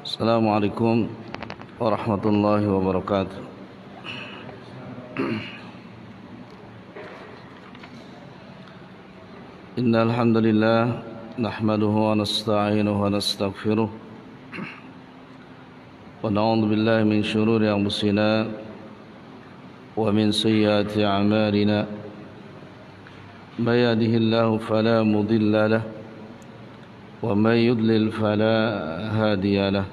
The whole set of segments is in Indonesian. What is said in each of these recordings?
Assalamualaikum warahmatullahi wabarakatuh. Innal hamdalillah nahmaduhu wa nasta'inuhu wa nastaghfiruh wa na'udzu billahi min shururi anfusina wa min sayyiati a'malina. May yahdihillahu fala mudilla lahu wa may yudlil fala hadiya lahu.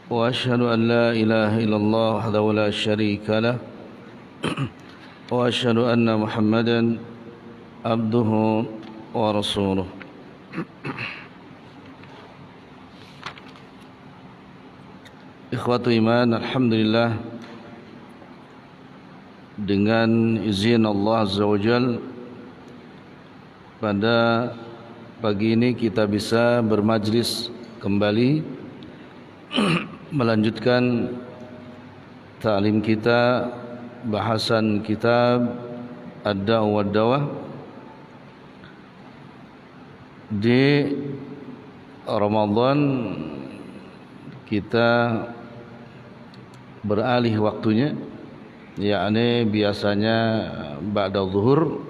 وأشهد أن لا إله إلا الله وحده لا شريك له وأشهد أن محمدا عبده ورسوله. Ikhwatu iman, alhamdulillah, dengan izin Allah Azza wa Jal, pada pagi ini kita bisa bermajlis kembali melanjutkan ta'lim kita, bahasan kitab Ad-Da'wah wad-Dawah di Ramadan. Kita beralih waktunya, yakni biasanya ba'da zuhur,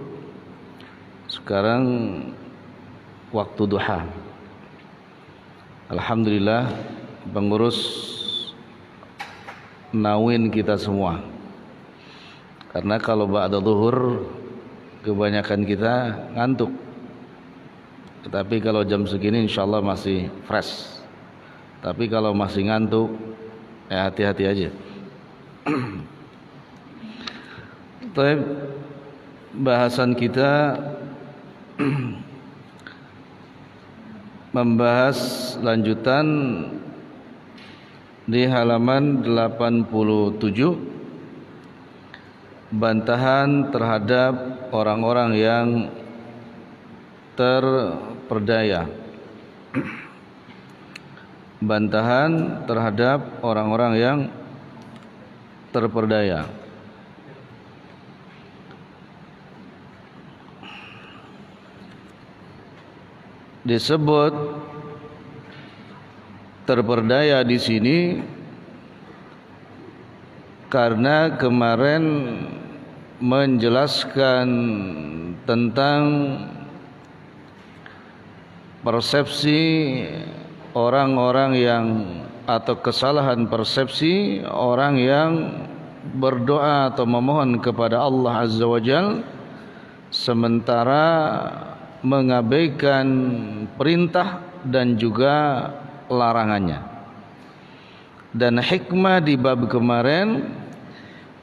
sekarang waktu duha. Alhamdulillah, pengurus nawin kita semua, karena kalau ba'da zuhur kebanyakan kita ngantuk, tetapi kalau jam segini insyaallah masih fresh. Tapi kalau masih ngantuk, hati-hati aja. Baik, bahasan kita membahas lanjutan di halaman 87, bantahan terhadap orang-orang yang terperdaya. Bantahan terhadap orang-orang yang terperdaya. Disebut terperdaya di sini karena kemarin menjelaskan tentang persepsi orang-orang yang, atau kesalahan persepsi orang yang berdoa atau memohon kepada Allah Azza wa Jal sementara mengabaikan perintah dan juga larangannya. Dan hikmah di bab kemarin,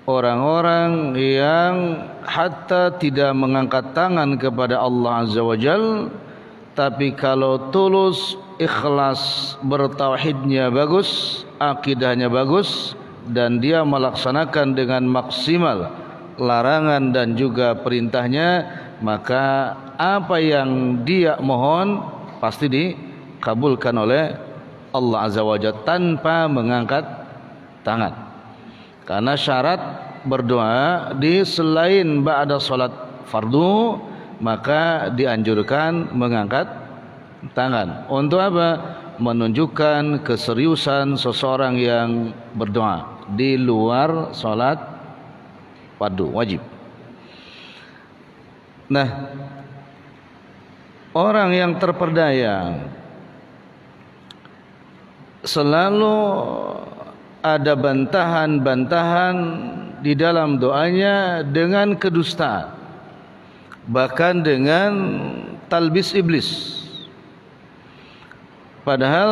orang-orang yang hatta tidak mengangkat tangan kepada Allah Azza wa Jal, tapi kalau tulus, ikhlas, bertauhidnya bagus, akidahnya bagus, dan dia melaksanakan dengan maksimal larangan dan juga perintahnya, maka apa yang dia mohon pasti dikabulkan oleh Allah Azza wa Jalla tanpa mengangkat tangan. Karena syarat berdoa di selain ba'da salat fardu, maka dianjurkan mengangkat tangan. Untuk apa? Menunjukkan keseriusan seseorang yang berdoa di luar salat fardu wajib. Nah, orang yang terperdaya selalu ada bantahan-bantahan di dalam doanya dengan kedustaan, bahkan dengan talbis iblis. Padahal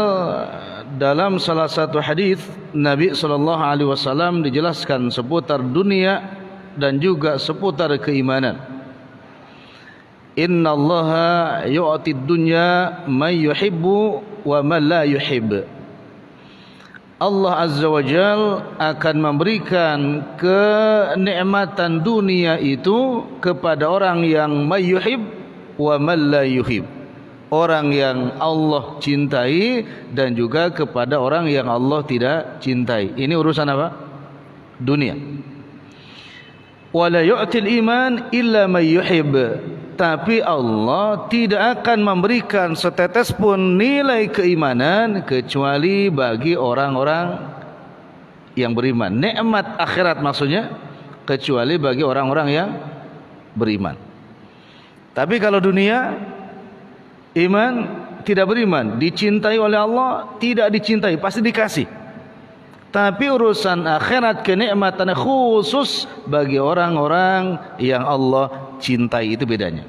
dalam salah satu hadis Nabi SAW dijelaskan seputar dunia dan juga seputar keimanan. Inna Allaha yu'tid dunya man yuhibbu wa man la yuhib. Allah Azza wa Jal akan memberikan kenikmatan dunia itu kepada orang yang may yuhib wa man la yuhib, orang yang Allah cintai dan juga kepada orang yang Allah tidak cintai. Ini urusan apa? Dunia. Wala yu'til iman illa man yuhib. Tapi Allah tidak akan memberikan setetes pun nilai keimanan kecuali bagi orang-orang yang beriman. Nikmat akhirat maksudnya kecuali bagi orang-orang yang beriman. Tapi kalau dunia, iman tidak beriman, dicintai oleh Allah, tidak dicintai, pasti dikasih. Tapi urusan akhirat kenikmatan khusus bagi orang-orang yang Allah cintai, itu bedanya.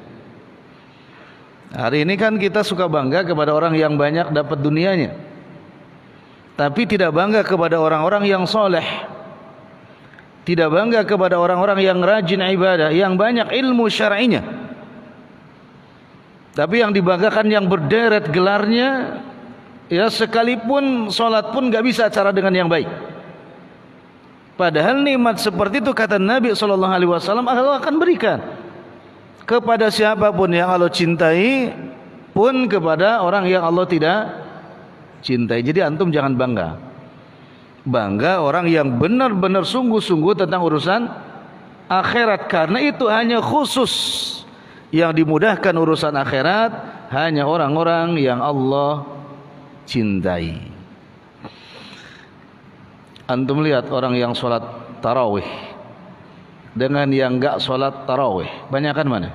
Hari ini kan kita suka bangga kepada orang yang banyak dapat dunianya, tapi tidak bangga kepada orang-orang yang soleh, tidak bangga kepada orang-orang yang rajin ibadah, yang banyak ilmu syar'inya. Tapi yang dibanggakan yang berderet gelarnya, ya sekalipun sholat pun gak bisa cara dengan yang baik. Padahal nikmat seperti itu kata Nabi SAW Allah akan berikan kepada siapapun yang Allah cintai, pun kepada orang yang Allah tidak cintai. Jadi antum jangan bangga. Bangga orang yang benar-benar sungguh-sungguh tentang urusan akhirat, karena itu hanya khusus yang dimudahkan urusan akhirat hanya orang-orang yang Allah cintai. Antum lihat orang yang sholat tarawih dengan yang enggak sholat tarawih, banyakan mana?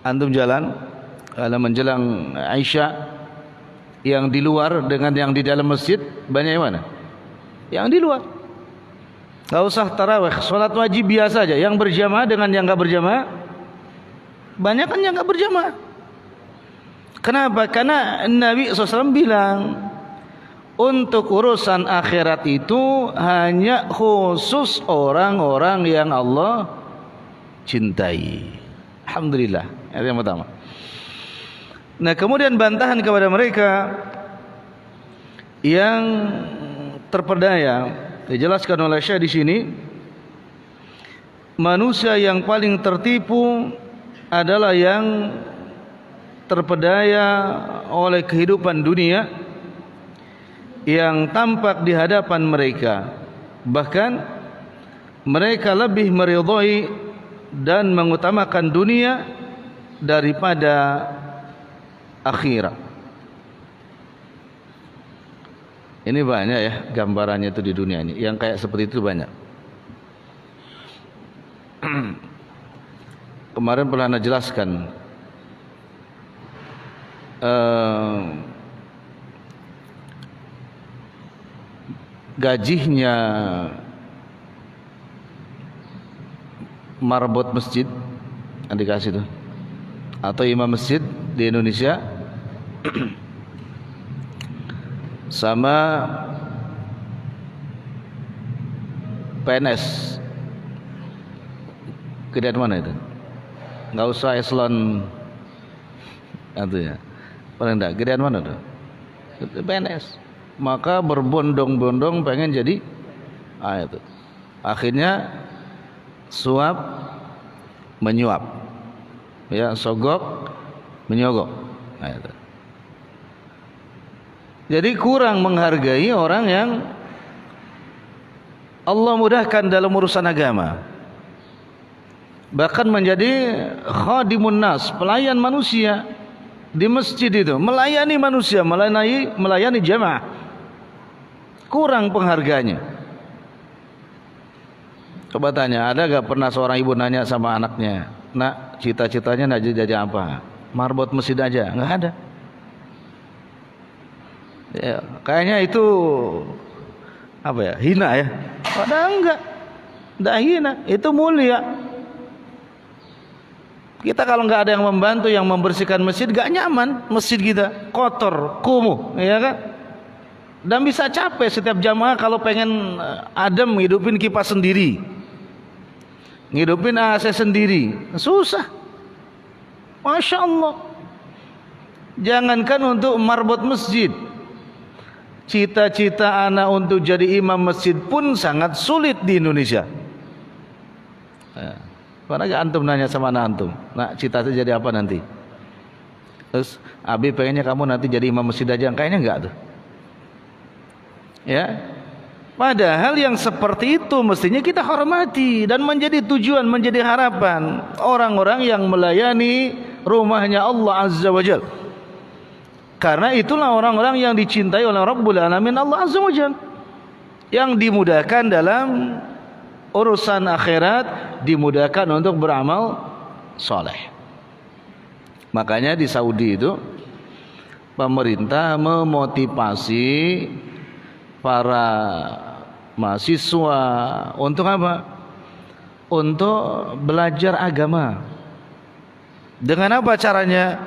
Antum jalan kalau menjelang Isya, yang di luar dengan yang di dalam masjid, banyak yang mana? Yang di luar. Gak usah tarawih, sholat wajib biasa aja, yang berjamaah dengan yang gak berjamaah, banyak kan yang gak berjamaah. Kenapa? Karena Nabi SAW bilang untuk urusan akhirat itu hanya khusus orang-orang yang Allah cintai. Alhamdulillah, itu yang pertama. Nah, kemudian bantahan kepada mereka yang terpedaya dijelaskan oleh Syekh di sini, manusia yang paling tertipu adalah yang terpedaya oleh kehidupan dunia yang tampak di hadapan mereka. Bahkan mereka lebih meridhai dan mengutamakan dunia daripada akhirat. Ini banyak ya gambarannya itu di dunia ini, yang kayak seperti itu banyak. Kemarin pernah Anda jelaskan gajinya marbot masjid yang dikasih tuh, atau imam masjid di Indonesia sama PNS. Gedean mana itu? Nggak usah eselon itu ya, paling enggak gedean mana tuh? PNS. Maka berbondong-bondong pengen jadi itu. Akhirnya suap menyuap, ya, sogok menyogok. Itu. Jadi kurang menghargai orang yang Allah mudahkan dalam urusan agama. Bahkan menjadi khadimun nas, pelayan manusia di masjid itu, melayani manusia, melayani jamaah. Kurang penghargaannya. Coba tanya, ada gak pernah seorang ibu nanya sama anaknya, "Nak, cita-citanya nak jadi apa?" "Marbot masjid aja." Nggak ada. Ya, kayaknya itu apa ya, hina ya. Padahal enggak hina, itu mulia. Kita kalau enggak ada yang membantu, yang membersihkan masjid, enggak nyaman masjid kita, kotor, kumuh, ya kan? Dan bisa capek setiap jamaah kalau pengen adem ngidupin kipas sendiri, ngidupin AC sendiri, susah. Masya Allah. Jangankan untuk marbot masjid, cita-cita anak untuk jadi imam masjid pun sangat sulit di Indonesia. Pernah gak antum nanya sama anak antum, "Nak, cita-cita jadi apa nanti?" Terus, "Abi pengennya kamu nanti jadi imam masjid aja." Kayaknya enggak tuh. Ya, Padahal yang seperti itu mestinya kita hormati dan menjadi tujuan, menjadi harapan orang-orang yang melayani rumahnya Allah Azza wa Jalla. Karena itulah orang-orang yang dicintai oleh Rabbul Alamin Allah Azza wa Jalla, yang dimudahkan dalam urusan akhirat, dimudahkan untuk beramal soleh. Makanya di Saudi itu pemerintah memotivasi para mahasiswa untuk apa? Untuk belajar agama. Dengan apa caranya?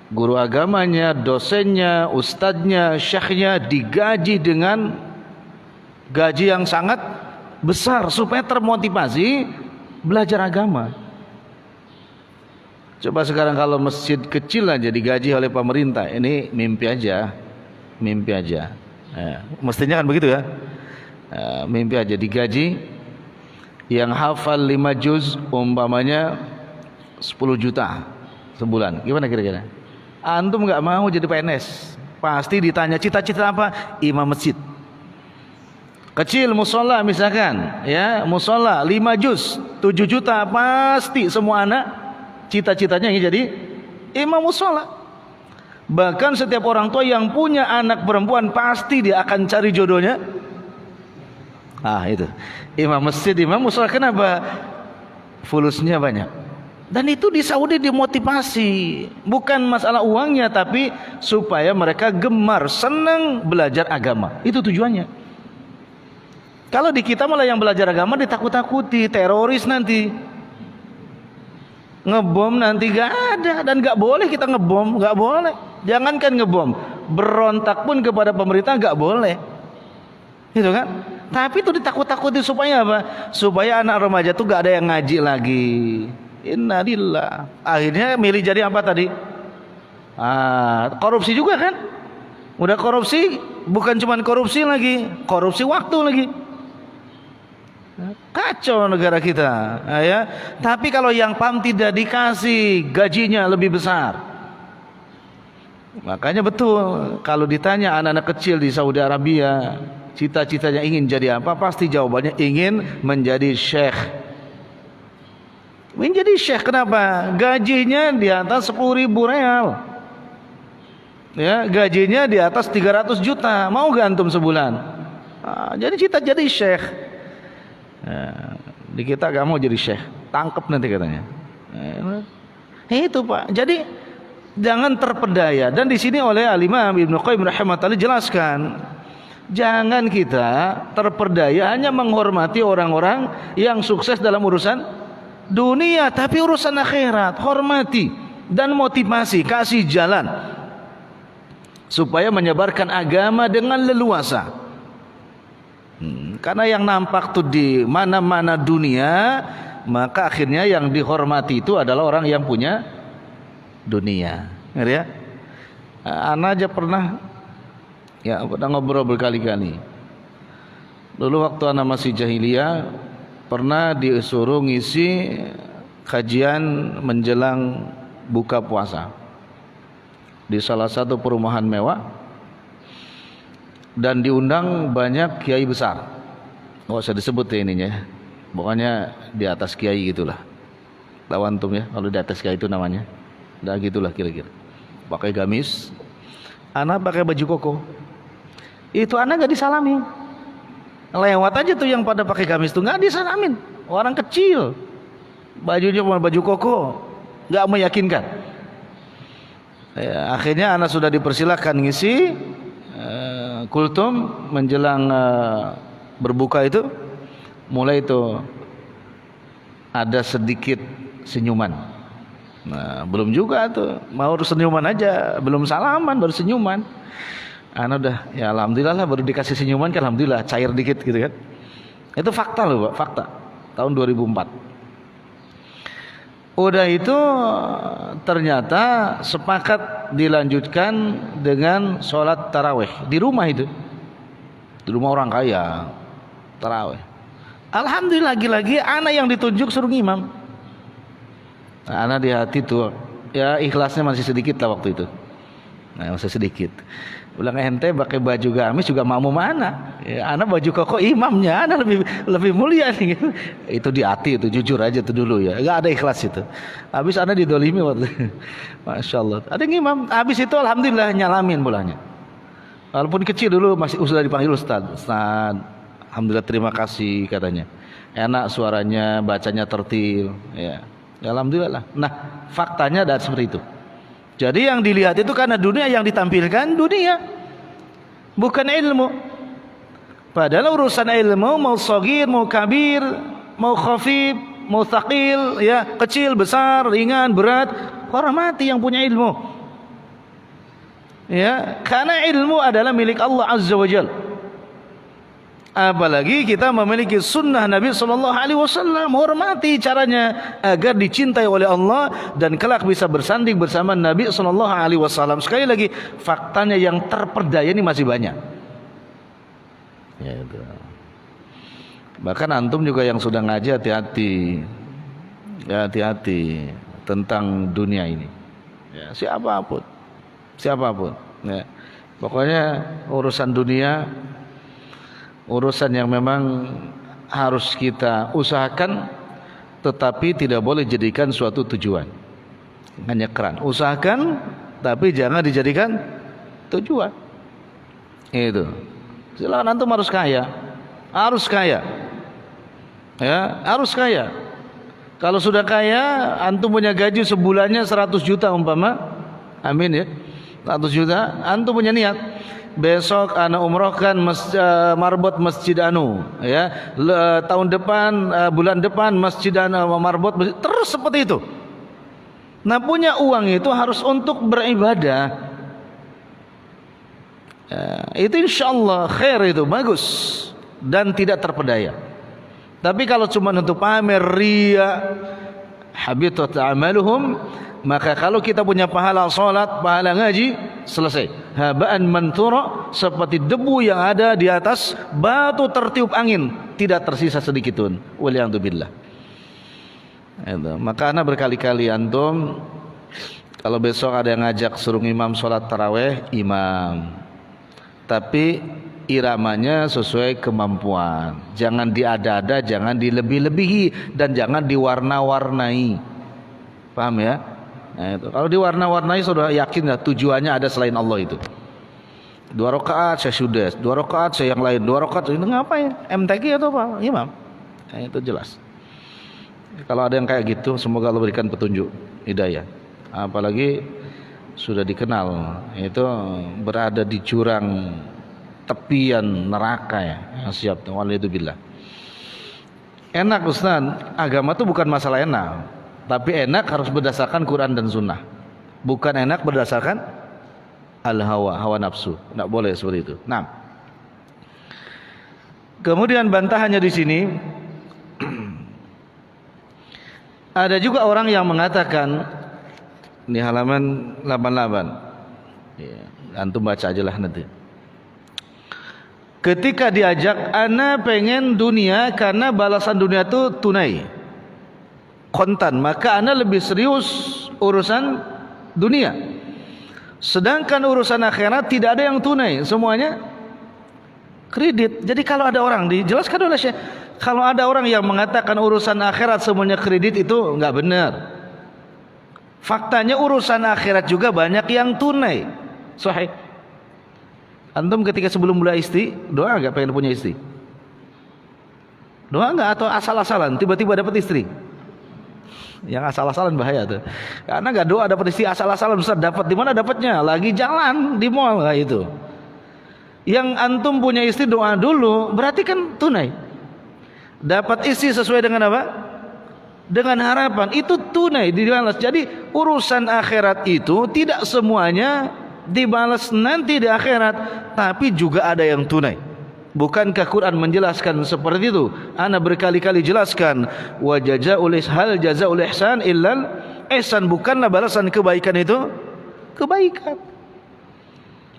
Guru agamanya, dosennya, ustadznya, syekhnya digaji dengan gaji yang sangat besar supaya termotivasi belajar agama. Coba sekarang kalau masjid kecil aja digaji oleh pemerintah, ini mimpi aja, mimpi aja. Mestinya kan begitu ya. Mimpi aja digaji, yang hafal 5 juz umpamanya 10 juta sebulan. Gimana kira-kira? Antum nggak mau jadi PNS, pasti ditanya cita-cita apa? Imam masjid. Kecil musola misalkan, ya musola 5 juz 7 juta, pasti semua anak cita-citanya ingin jadi imam musola. Bahkan setiap orang tua yang punya anak perempuan pasti dia akan cari jodohnya. Itu imam masjid, imam musola. Kenapa? Fulusnya banyak. Dan itu di Saudi dimotivasi, bukan masalah uangnya, tapi supaya mereka gemar, senang belajar agama. Itu tujuannya. Kalau di kita malah yang belajar agama ditakut-takuti, teroris nanti, ngebom nanti gak ada, dan gak boleh kita ngebom, gak boleh. Jangankan ngebom, berontak pun kepada pemerintah gak boleh, gitu kan? Tapi itu ditakut-takuti supaya apa? Supaya anak remaja tuh gak ada yang ngaji lagi. Innalillah. Akhirnya milih jadi apa tadi? Korupsi juga kan? Udah korupsi, bukan cuma korupsi lagi, korupsi waktu lagi. Kacau negara kita, ya. Tapi kalau yang PAM tidak dikasih, gajinya lebih besar. Makanya betul kalau ditanya anak-anak kecil di Saudi Arabia, cita-citanya ingin jadi apa? Pasti jawabannya ingin menjadi syekh. Ingin jadi syekh. Kenapa? Gajinya di atas 10.000 real. Ya, gajinya di atas 300 juta. Mau gak antum sebulan? Jadi cita jadi syekh. Di kita gak mau jadi syekh, tangkep nanti katanya. Itu Pak. Jadi jangan terpedaya. Dan di sini oleh Al-Imam Ibnu Qayyim rahimahullah jelaskan, jangan kita terpedaya hanya menghormati orang-orang yang sukses dalam urusan dunia, tapi urusan akhirat hormati dan motivasi, kasih jalan supaya menyebarkan agama dengan leluasa. Karena yang nampak tuh di mana-mana dunia, maka akhirnya yang dihormati itu adalah orang yang punya dunia. Ngerti ya? Ana aja pernah ngobrol berkali-kali. Dulu waktu ana masih jahiliyah, pernah disuruh ngisi kajian menjelang buka puasa di salah satu perumahan mewah, dan diundang banyak kiai besar. Nggak usah disebut ya ininya, pokoknya di atas kiai gitulah. Tahu antum ya kalau di atas kiai itu namanya, udah gitulah kira-kira. Pakai gamis, anak pakai baju koko, itu anak gak disalami. Lewat aja tuh yang pada pakai gamis tuh nggak disalamin. Orang kecil, bajunya cuma baju koko, nggak meyakinkan. Akhirnya anak sudah dipersilahkan ngisi kultum menjelang berbuka itu, mulai itu ada sedikit senyuman. Belum juga tuh, mau senyuman aja, belum salaman baru senyuman. Anak udah, ya alhamdulillah lah, baru dikasih senyuman kan alhamdulillah, cair dikit gitu kan. Itu fakta loh Pak, fakta. Tahun 2004. Udah itu ternyata sepakat dilanjutkan dengan sholat tarawih di rumah itu, di rumah orang kaya, tarawih. Alhamdulillah, lagi-lagi anak yang ditunjuk suruh ngimam. Anak di hati tuh, ya ikhlasnya masih sedikit lah waktu itu. Nah, masih sedikit. Bilang ente pakai baju gamis juga makmum mana? Ya, ana baju koko imamnya, ana lebih mulia nih. Itu di hati itu, jujur aja itu dulu ya. Enggak ada ikhlas itu. Habis ana didolimi waktu. Masya Allah. Ada yang imam. Habis itu alhamdulillah nyalamin bolanya. Walaupun kecil dulu masih sudah dipanggil Ustaz. Ustaz, alhamdulillah terima kasih katanya. Enak suaranya, bacanya tertil. Ya, alhamdulillah lah. Nah, faktanya ada seperti itu. Jadi yang dilihat itu karena dunia, yang ditampilkan dunia, bukan ilmu. Padahal urusan ilmu mau shagir, mau kabir, mau khafif, mau thaqil, ya, kecil, besar, ringan, berat, hormati yang punya ilmu. Ya, karena ilmu adalah milik Allah Azza wa Jalla. Apalagi kita memiliki sunnah Nabi SAW, hormati caranya agar dicintai oleh Allah dan kelak bisa bersanding bersama Nabi SAW. Sekali lagi, faktanya yang terperdaya ini masih banyak. Ya, itu. Bahkan antum juga yang sudah ngaji hati-hati, ya, hati-hati tentang dunia ini. Ya, siapapun, ya. Pokoknya urusan dunia, urusan yang memang harus kita usahakan, tetapi tidak boleh jadikan suatu tujuan. Hanya keran. Usahakan, tapi jangan dijadikan tujuan. Itu. Silakan antum harus kaya, ya, harus kaya. Kalau sudah kaya, antum punya gaji sebulannya 100 juta umpama, amin ya, 100 juta, antum punya niat, besok ana umrohkan marbot masjid anu, ya, tahun depan, bulan depan masjid anu marbot, terus seperti itu. Nah, punya uang itu harus untuk beribadah, ya, itu insyaallah khair, itu bagus dan tidak terpedaya. Tapi kalau cuma untuk pamer, riya, habitat amaluhum, maka kalau kita punya pahala salat, pahala ngaji, selesai. Haba'an manthura, seperti debu yang ada di atas batu tertiup angin, tidak tersisa sedikit pun. Waliyadzubillah. Maka ana berkali-kali antum, kalau besok ada yang ngajak suruh imam salat tarawih, imam. Tapi iramanya sesuai kemampuan. Jangan diada-ada, jangan dilebih-lebihi, dan jangan diwarna-warnai. Paham ya? Nah, itu. Kalau diwarna-warnai sudah yakin lah tujuannya ada selain Allah itu. 2 rakaat saya sudah, 2 rakaat saya yang lain, 2 rakaat itu ngapain? MTQ atau apa? Imam. Nah, itu jelas. Kalau ada yang kayak gitu, semoga Allah berikan petunjuk, hidayah. Apalagi sudah dikenal itu berada di jurang tepian neraka, ya. Siap, waliyadzubillah. Enak Ustaz, agama itu bukan masalah enak, tapi enak harus berdasarkan Quran dan Sunnah, bukan enak berdasarkan al-hawa, hawa nafsu. Tidak boleh seperti itu. Nah, kemudian bantahannya di sini ada juga orang yang mengatakan, ini halaman 88, ya, antum baca aja lah nanti. Ketika diajak, ana pengen dunia karena balasan dunia itu tunai, kontan, maka ana lebih serius urusan dunia. Sedangkan urusan akhirat tidak ada yang tunai, semuanya kredit. Jadi kalau ada orang, dijelaskan oleh Syekh, kalau ada orang yang mengatakan urusan akhirat semuanya kredit, itu enggak benar. Faktanya urusan akhirat juga banyak yang tunai. Sahih. Antum ketika sebelum mulai istri, doa enggak pengen punya istri? Doa enggak, atau asal-asalan tiba-tiba dapat istri? Yang asal-asalan bahaya tuh. Karena enggak doa dapat istri, asal-asalan, Ustaz, dapat di mana dapatnya? Lagi jalan di mall, lah itu. Yang antum punya istri doa dulu, berarti kan tunai. Dapat istri sesuai dengan apa? Dengan harapan, itu tunai dibalas. Jadi urusan akhirat itu tidak semuanya dibalas nanti di akhirat, tapi juga ada yang tunai. Bukankah Quran menjelaskan seperti itu? Ana berkali-kali jelaskan, wa jazaa'ul hal jazaa'ul ihsan illal ihsan, bukanlah balasan kebaikan itu kebaikan.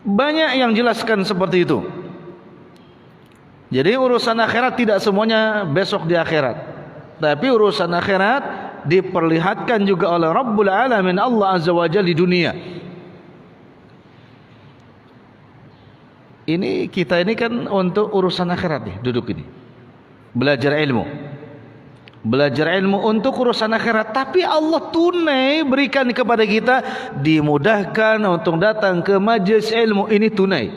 Banyak yang jelaskan seperti itu. Jadi urusan akhirat tidak semuanya besok di akhirat, tapi urusan akhirat diperlihatkan juga oleh Rabbul Alamin, Allah Azza wa Jalla, di dunia. Ini kita ini kan untuk urusan akhirat nih, duduk ini. Belajar ilmu. Belajar ilmu untuk urusan akhirat, tapi Allah tunai berikan kepada kita, dimudahkan untuk datang ke majelis ilmu ini tunai.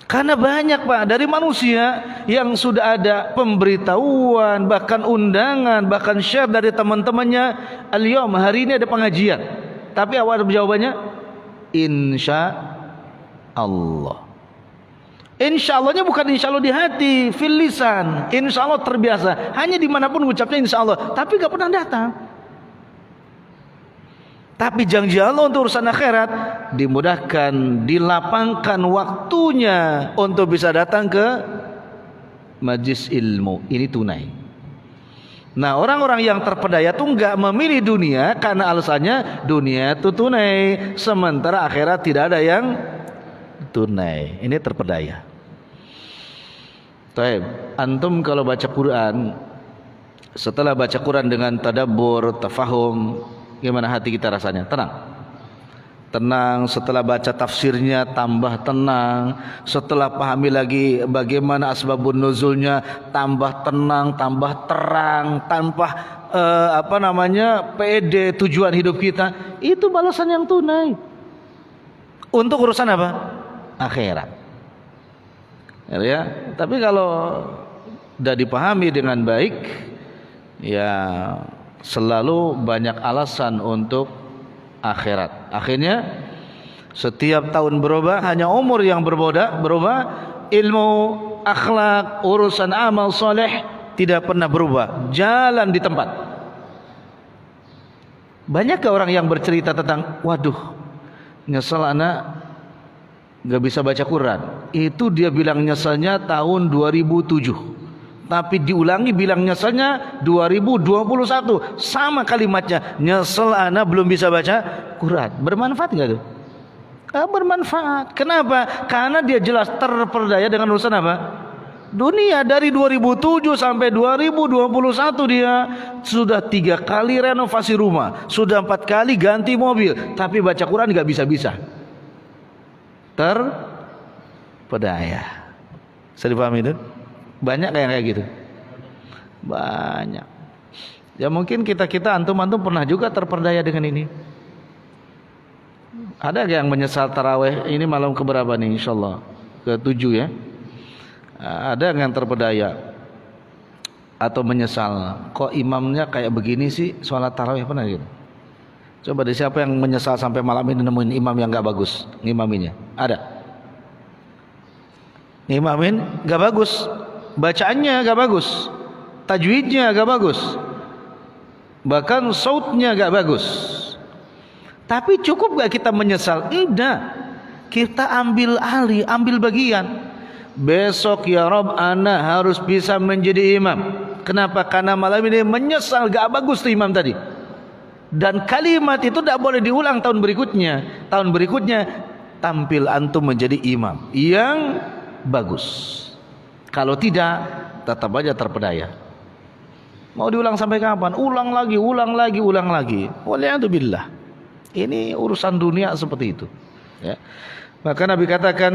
Karena banyak Pak dari manusia yang sudah ada pemberitahuan, bahkan undangan, bahkan share dari teman-temannya, al-yawm hari ini ada pengajian. Tapi awal jawabannya insya Allah. Insya Allahnya bukan insya Allah di hati, fil lisan. Insya Allah terbiasa. Hanya dimanapun ucapnya insya Allah, tapi gak pernah datang. Tapi janji Allah untuk urusan akhirat dimudahkan, dilapangkan waktunya untuk bisa datang ke majlis ilmu. Ini tunai. Nah, orang-orang yang terpedaya itu enggak memilih dunia karena alasannya dunia itu tunai, sementara akhirat tidak ada yang tunai. Ini terpedaya. Taib, antum kalau baca Quran, setelah baca Quran dengan tadabbur, tafahum, gimana hati kita rasanya? Tenang. Tenang. Setelah baca tafsirnya tambah tenang. Setelah pahami lagi bagaimana asbabun nuzulnya, tambah tenang, tambah terang, tanpa PD tujuan hidup kita. Itu balasan yang tunai. Untuk urusan apa? Akhirat. Ya, tapi kalau sudah dipahami dengan baik, ya selalu banyak alasan untuk akhirat. Akhirnya setiap tahun berubah, hanya umur yang berubah, ilmu, akhlak, urusan amal soleh tidak pernah berubah, jalan di tempat. Banyakkah orang yang bercerita tentang, waduh, nyesel anak gak bisa baca Quran. Itu dia bilang nyeselnya tahun 2007. Tapi diulangi bilang nyeselnya 2021. Sama kalimatnya, nyesel anak belum bisa baca Quran. Bermanfaat gak tuh? Bermanfaat. Kenapa? Karena dia jelas terperdaya dengan urusan apa? Dunia. Dari 2007 sampai 2021 dia sudah 3 kali renovasi rumah, sudah 4 kali ganti mobil, tapi baca Quran gak bisa-bisa. Terpedaya. Bisa dipahami itu? Banyak kayak gitu. Banyak. Ya mungkin kita antum pernah juga terperdaya dengan ini. Ada yang menyesal taraweh ini malam keberapa nih? Insyaallah ke-7 ya. Ada yang terpedaya atau menyesal, kok imamnya kayak begini sih sholat taraweh, pernah gitu? Coba deh, siapa yang menyesal sampai malam ini nemuin imam yang gak bagus ngimaminya? Ada? Ngimamin gak bagus, bacaannya gak bagus, tajwidnya gak bagus, bahkan sautnya gak bagus. Tapi cukup gak kita menyesal? Enggak. Kita ambil alih, ambil bagian. Besok ya Rob, ana harus bisa menjadi imam. Kenapa? Karena malam ini menyesal gak bagus tuh imam tadi. Dan kalimat itu tidak boleh diulang tahun berikutnya. Tahun berikutnya tampil antum menjadi imam yang bagus. Kalau tidak, tetap aja terpedaya. Mau diulang sampai kapan? Ulang lagi, ulang lagi, ulang lagi. Waliyadzubillah. Ini urusan dunia seperti itu. Ya. Maka Nabi katakan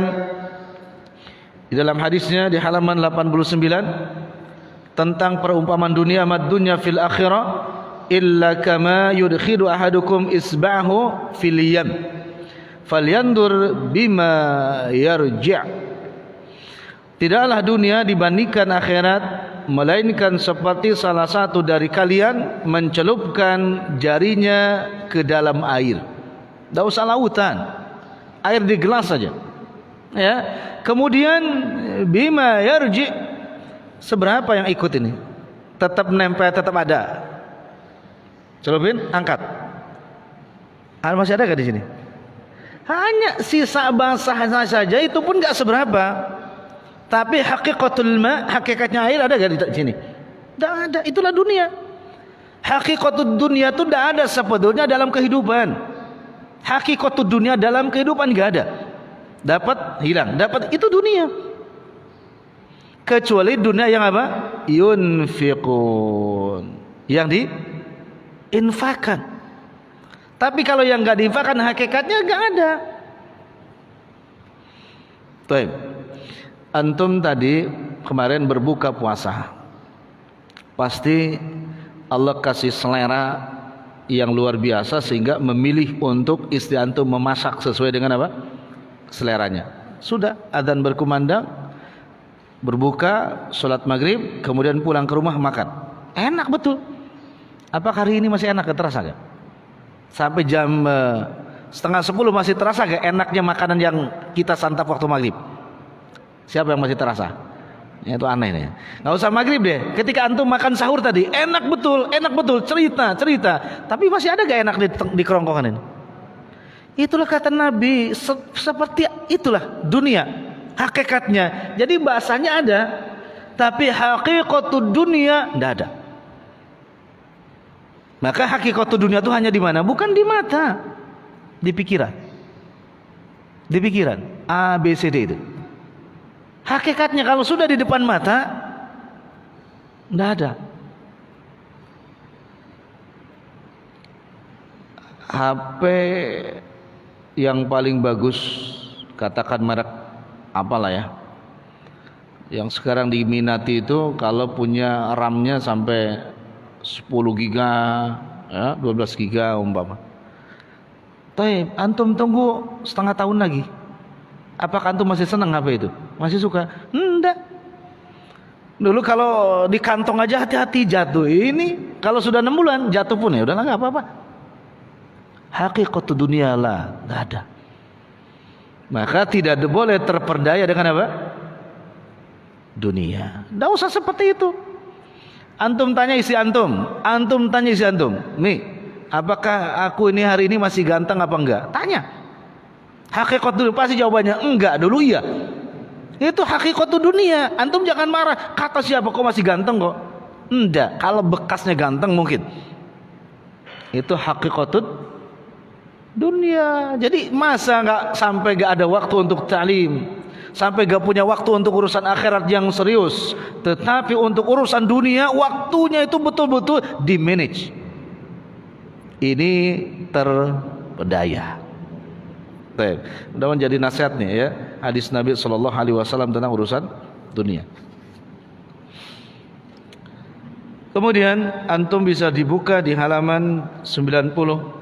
di dalam hadisnya di halaman 89 tentang perumpamaan dunia, mad dunya fil akhirah illa kama yudkhidu ahadukum isba'ahu fil yam falyandur bima yarji'. Tidaklah dunia dibandingkan akhirat melainkan seperti salah satu dari kalian mencelupkan jarinya ke dalam air. Tidak usah lautan, air di gelas saja. Ya, kemudian bima yarji', seberapa yang ikut ini? Tetap nempel, tetap ada. Celupin, angkat. Masih ada gak di sini? Hanya sisa basah saja, itu pun gak seberapa. Tapi hakikatul ma, hakikatnya air ada gak di sini? Tidak ada. Itulah dunia. Hakikatul dunia itu tidak ada sebetulnya dalam kehidupan. Hakikatul dunia dalam kehidupan gak ada. Dapat, hilang. Dapat, itu dunia. Kecuali dunia yang apa? Yunfiqun, yang diinfakkan. Tapi kalau yang gak diinfakkan, hakikatnya gak ada. Baik. Antum tadi kemarin berbuka puasa. Pasti Allah kasih selera yang luar biasa sehingga memilih untuk istri antum memasak sesuai dengan apa? Seleranya. Sudah adzan berkumandang, berbuka, sholat maghrib, kemudian pulang ke rumah makan. Enak betul. Apakah hari ini masih enak? Terasa gak? Sampai jam 9:30 masih terasa gak enaknya makanan yang kita santap waktu maghrib? Siapa yang masih terasa? Ya, itu aneh nih. Nggak usah maghrib deh. Ketika antum makan sahur tadi, enak betul, cerita. Tapi masih ada gak enak di kerongkongan ini? Itulah kata Nabi, seperti itulah dunia hakikatnya. Jadi bahasanya ada, tapi hakikatul dunia tidak ada. Maka hakikatul dunia itu hanya di mana? Bukan di mata, di pikiran. Di pikiran. A, B, C, D itu. Hakikatnya kalau sudah di depan mata, tidak ada. HP yang paling bagus, katakan merek apalah ya, yang sekarang diminati itu kalau punya RAM-nya sampai 10 giga, ya, 12 giga umpama. Tapi antum tunggu setengah tahun lagi. Apakah antum masih senang HP itu? Masih suka? Enggak. Dulu kalau di kantong aja hati-hati jatuh. Ini kalau sudah 6 bulan jatuh pun ya udahlah nggak apa-apa. Hakikat dunia lah, nggak ada. Maka tidak boleh terperdaya dengan apa? Dunia. Nggak usah seperti itu. Antum tanya isi antum tanya isi antum. Nih, apakah aku ini hari ini masih ganteng apa enggak? Tanya. Hakikat dulu pasti jawabannya enggak, dulu iya. Itu hakikat dunia. Antum jangan marah. Kata siapa kok masih ganteng kok? Enggak. Kalau bekasnya ganteng mungkin. Itu hakikat dunia. Jadi masa enggak sampai enggak ada waktu untuk ta'lim, sampai enggak punya waktu untuk urusan akhirat yang serius, tetapi untuk urusan dunia waktunya itu betul-betul di manage. Ini terpedaya. Baik, mudah-mudahan jadi nasihatnya ya hadis Nabi SAW tentang urusan dunia. Kemudian antum bisa dibuka di halaman 90.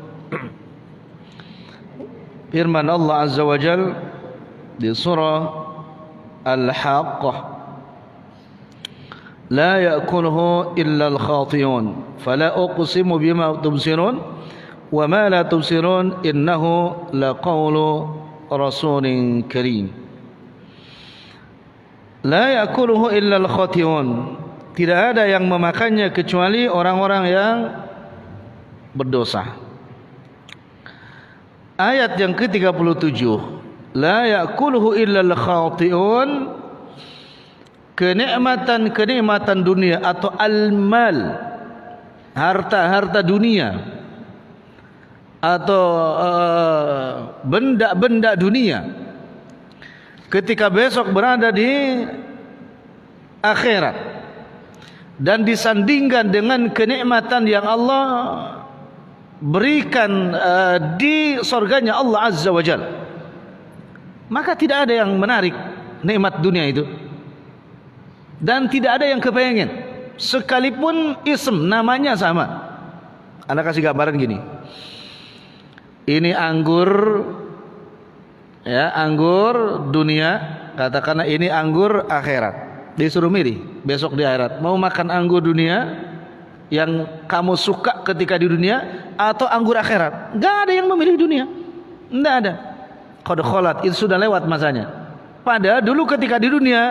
Firman Allah Azza wa Jal di surah Al-Haqqah, la ya'kuluhu illa al-khatiyun fala uqsimu bima tubsirun wa ma la tubsirun innahu laqawlu rasulin karim. La ya'kuluhu illa al-khatiyun, tidak ada yang memakannya kecuali orang-orang yang berdosa. Ayat yang ke-37, la ya'kuluhu illa al-khati'un, kenikmatan dunia atau al-mal, harta dunia atau benda-benda dunia ketika besok berada di akhirat dan disandingkan dengan kenikmatan yang Allah berikan di surganya Allah Azza wa Jalla, maka tidak ada yang menarik nikmat dunia itu dan tidak ada yang kepengen sekalipun ism namanya sama. Anda kasih gambaran gini, ini anggur ya, anggur dunia, katakanlah ini anggur akhirat, disuruh milih besok di akhirat mau makan anggur dunia yang kamu suka ketika di dunia atau anggur akhirat. Gak ada yang memilih dunia, tidak ada. Qad kholat, itu sudah lewat masanya. Padahal dulu ketika di dunia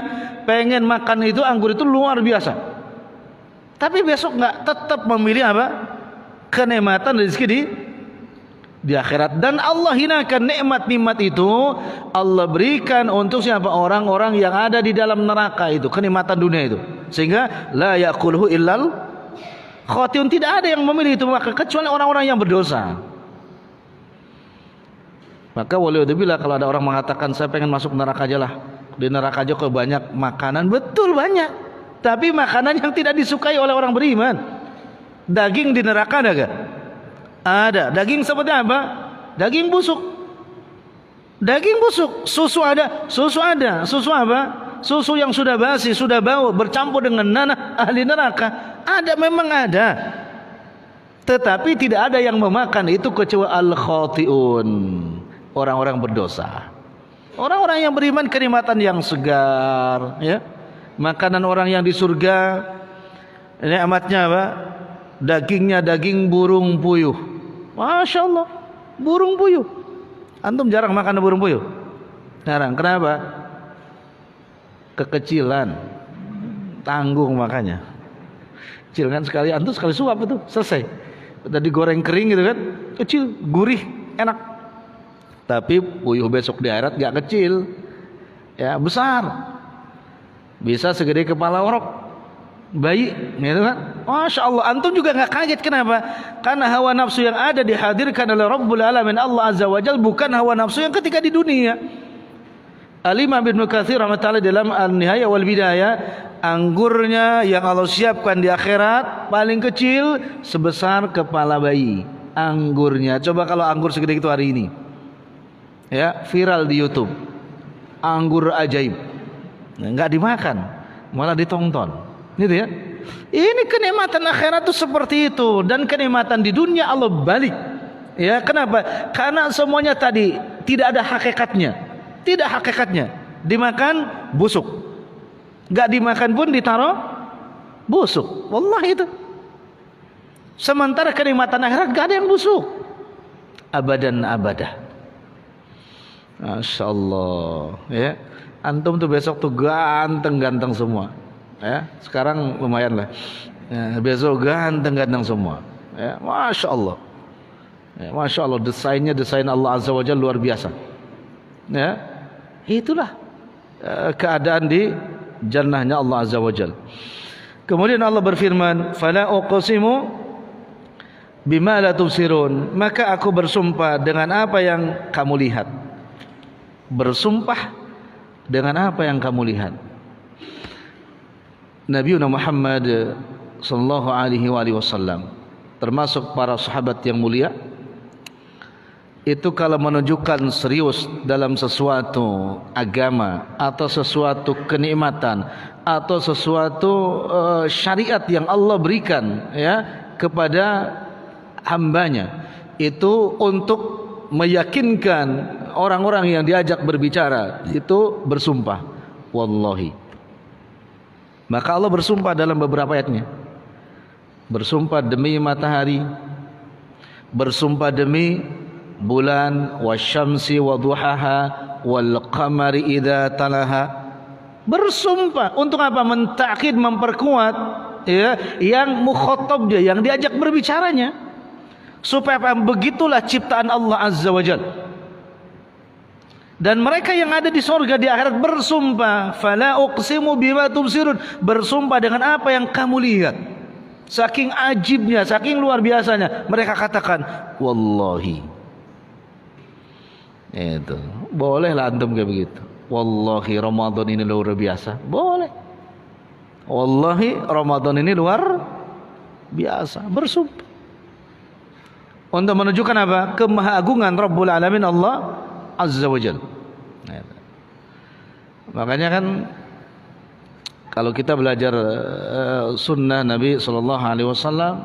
pengen makan itu anggur itu luar biasa, tapi besok nggak, tetap memilih apa? Kenikmatan rezeki di akhirat. Dan Allah hinakan nikmat-nikmat itu Allah berikan untuk siapa? Orang-orang yang ada di dalam neraka itu, kenikmatan dunia itu. Sehingga la ya'kuluhu illal khatiun, tidak ada yang memilih itu maka kecuali orang-orang yang berdosa. Maka waliyadzubillah kalau ada orang mengatakan saya pengen masuk neraka aja lah, di neraka aja kok banyak makanan, betul banyak, tapi makanan yang tidak disukai oleh orang beriman. Daging di neraka ada gak? Ada. Daging seperti apa? Daging busuk. Daging busuk, susu ada, susu apa? Susu yang sudah basi, sudah bau, bercampur dengan nanah ahli neraka. Ada, memang ada. Tetapi tidak ada yang memakan itu kecuali al-khati'un, orang-orang berdosa. Orang-orang yang beriman kenikmatan yang segar, ya. Makanan orang yang di surga, nikmatnya apa? Dagingnya daging burung puyuh. Masya Allah, burung puyuh. Antum jarang makan burung puyuh? Jarang. Kenapa? Kekecilan, tanggung makanya. Kecil kan, sekali antum sekali suap itu selesai. Udah digoreng kering gitu kan, kecil, gurih, enak. Tapi puyuh besok di akhirat gak kecil, ya besar, bisa segede kepala orok bayi, gitu kan? Masya Allah, antum juga nggak kaget. Kenapa? Karena hawa nafsu yang ada dihadirkan oleh Rabbul Alamin Allah Azza wa Jalla, bukan hawa nafsu yang ketika di dunia. Al-Imam Ibnu Katsir rahimahullah dalam An-Nihayah wal Bidayah, anggurnya yang Allah siapkan di akhirat paling kecil sebesar kepala bayi. Anggurnya, coba kalau anggur segede itu hari ini, ya viral di YouTube, anggur ajaib, nggak dimakan, malah ditonton, gitu ya. Ini kenikmatan akhirat itu seperti itu, dan kenikmatan di dunia Allah balik, ya. Kenapa? Karena semuanya tadi tidak ada hakikatnya. Tidak hakikatnya, dimakan busuk, gak dimakan pun ditaruh busuk. Wallahi itu. Sementara kenikmatan akhirat gak ada yang busuk, abadan abadah. Masya Allah, ya. Antum tuh besok tuh ganteng-ganteng semua, ya. Sekarang lumayan lah, ya, besok ganteng-ganteng semua, ya. Masya Allah, ya, Masya Allah, desainnya desain Allah Azza wa Jalla luar biasa, ya. Itulah keadaan di jannahnya Allah Azza wa Jalla. Kemudian Allah berfirman, fala uqsimu bima la tubsirun, maka aku bersumpah dengan apa yang kamu lihat. Bersumpah dengan apa yang kamu lihat. Nabi Muhammad sallallahu alaihi wasallam termasuk para sahabat yang mulia, itu kalau menunjukkan serius dalam sesuatu agama atau sesuatu kenikmatan atau sesuatu syariat yang Allah berikan, ya, kepada hambanya, itu untuk meyakinkan orang-orang yang diajak berbicara, itu bersumpah wallahi. Maka Allah bersumpah dalam beberapa ayatnya, bersumpah demi matahari, bersumpah demi bulan, wasyamsi waduhaha wal qamari idza talaha. Bersumpah untuk apa? Mentakid, memperkuat, ya, yang mukhatab dia, yang diajak berbicaranya, supaya begitulah ciptaan Allah Azza wa Jalla. Dan mereka yang ada di surga di akhirat bersumpah, fala uqsimu bima tubsirun, bersumpah dengan apa yang kamu lihat. Saking ajibnya, saking luar biasanya, mereka katakan wallahi. Itu bolehlah antum kayak begitu. Wallahi Ramadan ini luar biasa, boleh. Wallahi Ramadan ini luar biasa, bersumpah untuk menunjukkan apa? Kemahagungan Rabbul Alamin Allah Azza wa Jalla. Makanya kan kalau kita belajar sunnah Nabi sallallahu alaihi wasallam,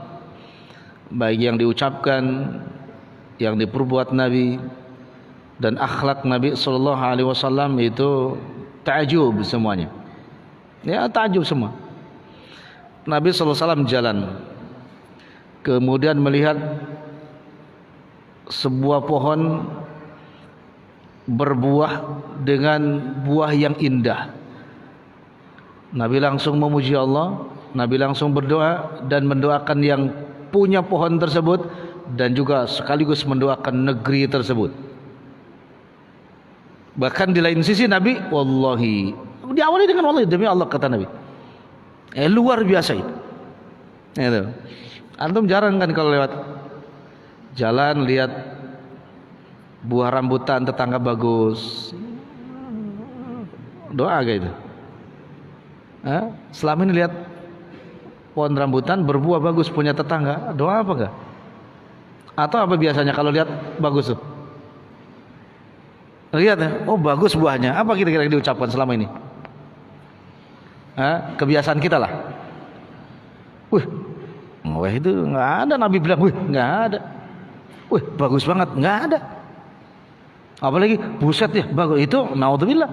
baik yang diucapkan, yang diperbuat Nabi, dan akhlak Nabi sallallahu alaihi wasallam, itu ta'jub semuanya. Ya, ta'jub semua. Nabi sallallahu alaihi wasallam jalan, kemudian melihat sebuah pohon berbuah dengan buah yang indah. Nabi langsung memuji Allah, Nabi langsung berdoa dan mendoakan yang punya pohon tersebut, dan juga sekaligus mendoakan negeri tersebut. Bahkan di lain sisi Nabi wallahi, diawali dengan wallahi, demi Allah kata Nabi. Luar biasa itu. Itu. Antum jarang kan kalau lewat jalan lihat buah rambutan tetangga bagus, doa kayak itu. Selama ini lihat pohon rambutan berbuah bagus punya tetangga, doa apa enggak? Atau apa biasanya kalau lihat bagus tuh? Lihat ya, oh bagus buahnya. Apa kira-kira yang diucapkan selama ini? Kebiasaan kita lah. Wah itu nggak ada Nabi bilang, nggak ada. Bagus banget, nggak ada. Apalagi buset ya, bagus itu, naudzubillah.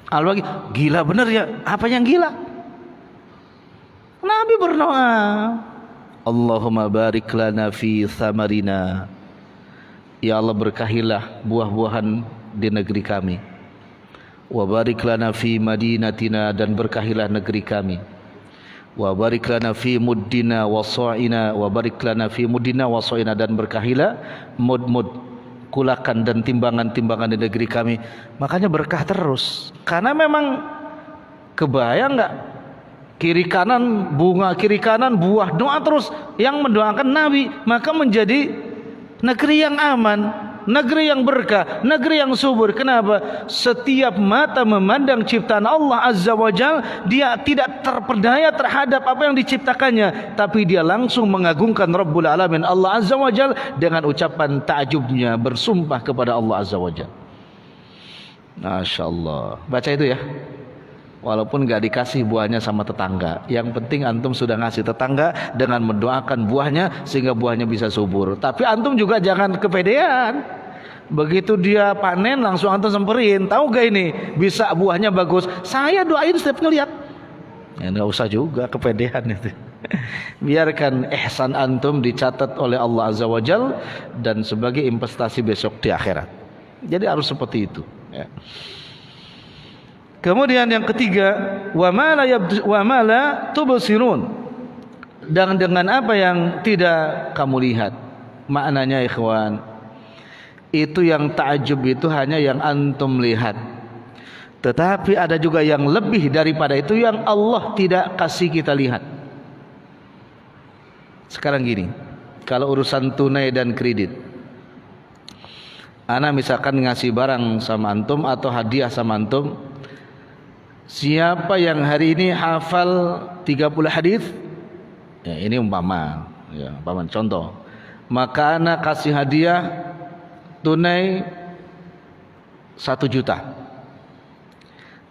Apalagi gila bener ya, apa yang gila? Nabi berdoa, Allahumma barik lana fi thamarina. Ya Allah berkahilah buah-buahan di negeri kami. Wa barik lana fi madinatina, dan berkahilah negeri kami. Wa barik lana fi muddina wa sa'ina, wa barik lana fi muddina wa sa'ina, dan berkahilah mud kulakan dan timbangan-timbangan di negeri kami. Makanya berkah terus. Karena memang kebayang enggak, kiri kanan bunga, kiri kanan buah, doa terus yang mendoakan Nabi, maka menjadi negeri yang aman, negeri yang berkah, negeri yang subur. Kenapa? Setiap mata memandang ciptaan Allah Azza wa Jal, dia tidak terpedaya terhadap apa yang diciptakannya, tapi dia langsung mengagungkan Rabbul Alamin Allah Azza wa Jal dengan ucapan ta'jubnya, bersumpah kepada Allah Azza wa Jal. Masya Allah. Baca itu ya. Walaupun gak dikasih buahnya sama tetangga, yang penting antum sudah ngasih tetangga dengan mendoakan buahnya sehingga buahnya bisa subur. Tapi antum juga jangan kepedean. Begitu dia panen langsung antum semperin. Tahu gak ini bisa buahnya bagus, saya doain setiap ngeliat. Ya gak usah juga kepedean itu. Biarkan ihsan antum dicatat oleh Allah Azza wa Jal dan sebagai investasi besok di akhirat. Jadi harus seperti itu ya. Kemudian yang ketiga, wa ma la tubsirun, dan dengan apa yang tidak kamu lihat. Maknanya ikhwan, itu yang ta'ajub itu hanya yang antum lihat. Tetapi ada juga yang lebih daripada itu yang Allah tidak kasih kita lihat. Sekarang gini, kalau urusan tunai dan kredit, ana misalkan ngasih barang sama antum atau hadiah sama antum, siapa yang hari ini hafal 30 hadis, ya ini umpama contoh, maka ana kasih hadiah tunai 1 juta.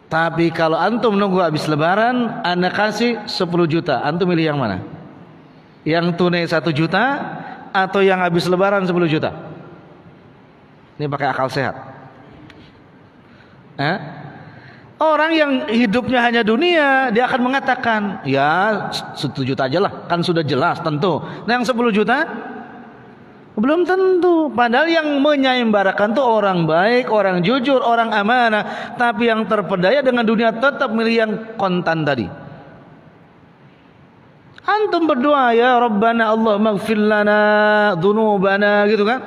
Tapi kalau antum nunggu habis lebaran, ana kasih 10 juta, antum milih yang mana? Yang tunai 1 juta atau yang habis lebaran 10 juta? Ini pakai akal sehat. Orang yang hidupnya hanya dunia, dia akan mengatakan, ya 1 juta aja lah, kan sudah jelas tentu. Nah yang 10 juta belum tentu. Padahal yang menyaimbarakan tuh orang baik, orang jujur, orang amanah. Tapi yang terpedaya dengan dunia tetap milih yang kontan tadi. Antum berdoa, ya Rabbana Allah maghfir lana dzunubana, gitu kan?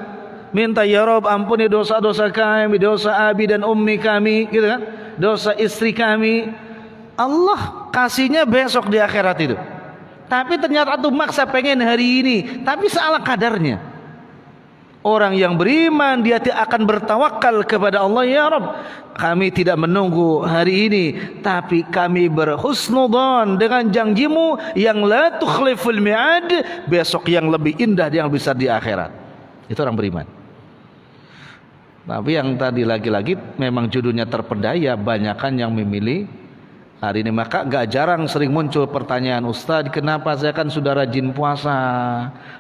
Minta ya Rabb ampuni dosa-dosa kami, dosa abi dan ummi kami, gitu kan? Dosa istri kami. Allah kasihnya besok di akhirat itu. Tapi ternyata antum maksa pengen hari ini, tapi salah kadarnya. Orang yang beriman dia akan bertawakal kepada Allah, ya Rabb, kami tidak menunggu hari ini, tapi kami berhusnudzon dengan janjimu yang la tukhliful mi'ad, besok yang lebih indah yang bisa di akhirat. Itu orang beriman. Tapi yang tadi lagi-lagi memang judulnya terpedaya, banyakan yang memilih hari ini. Maka gak jarang sering muncul pertanyaan, Ustadz kenapa saya kan sudah rajin puasa,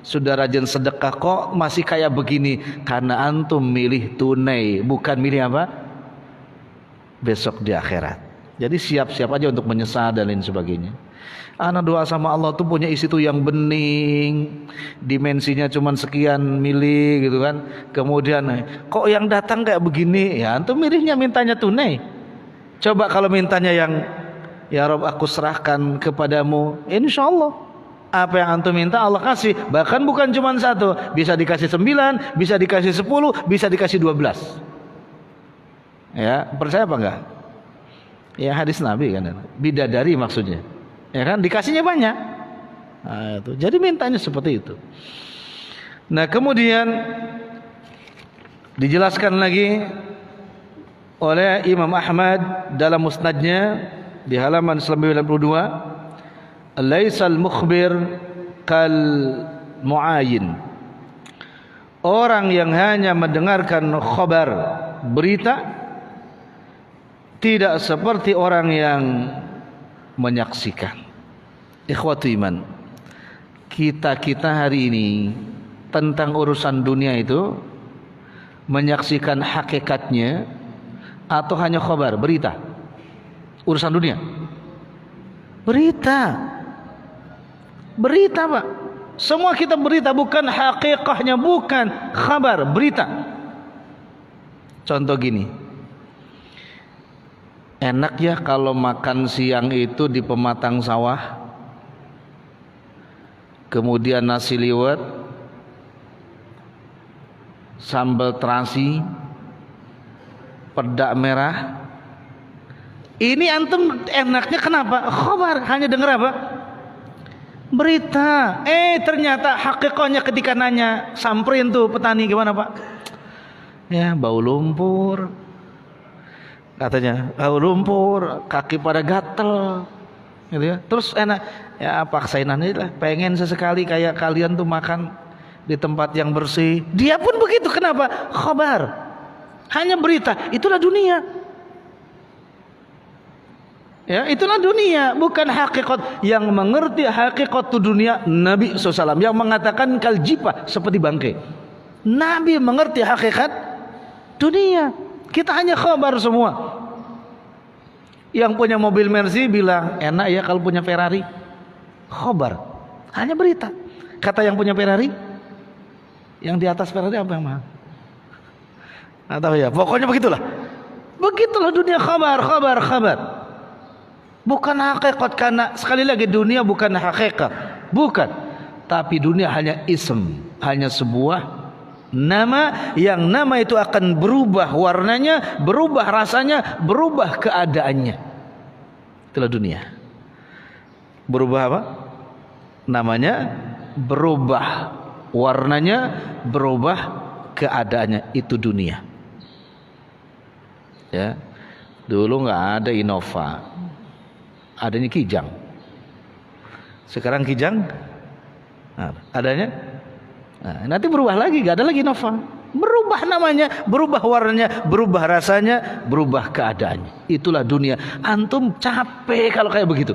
sudah rajin sedekah, kok masih kayak begini? Karena antum milih tunai, bukan milih apa? Besok di akhirat. Jadi siap-siap aja untuk menyesal dan lain sebagainya. Ana doa sama Allah tuh punya isi tuh yang bening, dimensinya cuman sekian mili gitu kan. Kemudian kok yang datang kayak begini? Ya antum milihnya mintanya tunai. Coba kalau mintanya yang ya Rabb aku serahkan kepadamu, insya Allah apa yang antum minta Allah kasih. Bahkan bukan cuma 1, bisa dikasih 9, bisa dikasih 10, bisa dikasih 12. Ya percaya apa enggak? Ya hadis Nabi kan, bidadari maksudnya. Ya kan dikasihnya banyak. Nah, itu. Jadi mintanya seperti itu. Nah kemudian dijelaskan lagi oleh Imam Ahmad dalam musnadnya di halaman 92, laisal mukhbir kal muayin. orang yang hanya mendengarkan khabar, berita, tidak seperti orang yang menyaksikan. Ikhwatu iman, kita hari ini tentang urusan dunia itu menyaksikan hakikatnya atau hanya khabar, berita? Urusan dunia, berita Pak. Semua kita berita, bukan hakikahnya, bukan khabar, berita. Contoh gini, enak ya kalau makan siang itu di pematang sawah, kemudian nasi liwet, sambal terasi, pedak merah. Ini antum enaknya kenapa? Khabar, hanya dengar apa? Berita. Ternyata hakikatnya ketika nanya, samperin tuh petani, gimana Pak? Ya, bau lumpur. Katanya, bau lumpur, kaki pada gatel. Gitu ya. Terus enak, ya paksain aja lah, pengen sesekali kayak kalian tuh makan di tempat yang bersih. Dia pun begitu, kenapa? Khabar. Hanya berita, itulah dunia. Ya, itulah dunia, bukan hakikat. Yang mengerti hakikat itu dunia Nabi SAW, yang mengatakan kaljipah, seperti bangkai. Nabi mengerti hakikat dunia. Kita hanya khabar semua. Yang punya mobil Mercy bilang, enak ya kalau punya Ferrari. Khabar, hanya berita. Kata yang punya Ferrari, yang di atas Ferrari apa yang mahal? Nggak tahu ya, pokoknya begitulah. Begitulah dunia, khabar. Bukan hakikat, karena sekali lagi dunia bukan hakikat, bukan. Tapi dunia hanya ism, hanya sebuah nama, yang nama itu akan berubah warnanya, berubah rasanya, berubah keadaannya. Itulah dunia. Berubah apa? Namanya berubah, warnanya berubah, keadaannya. Itu dunia. Ya, dulu nggak ada Innova, adanya Kijang. Sekarang Kijang adanya, nanti berubah lagi, gak ada lagi Innova. Berubah namanya, berubah warnanya, berubah rasanya, berubah keadaannya. Itulah dunia. Antum capek kalau kayak begitu.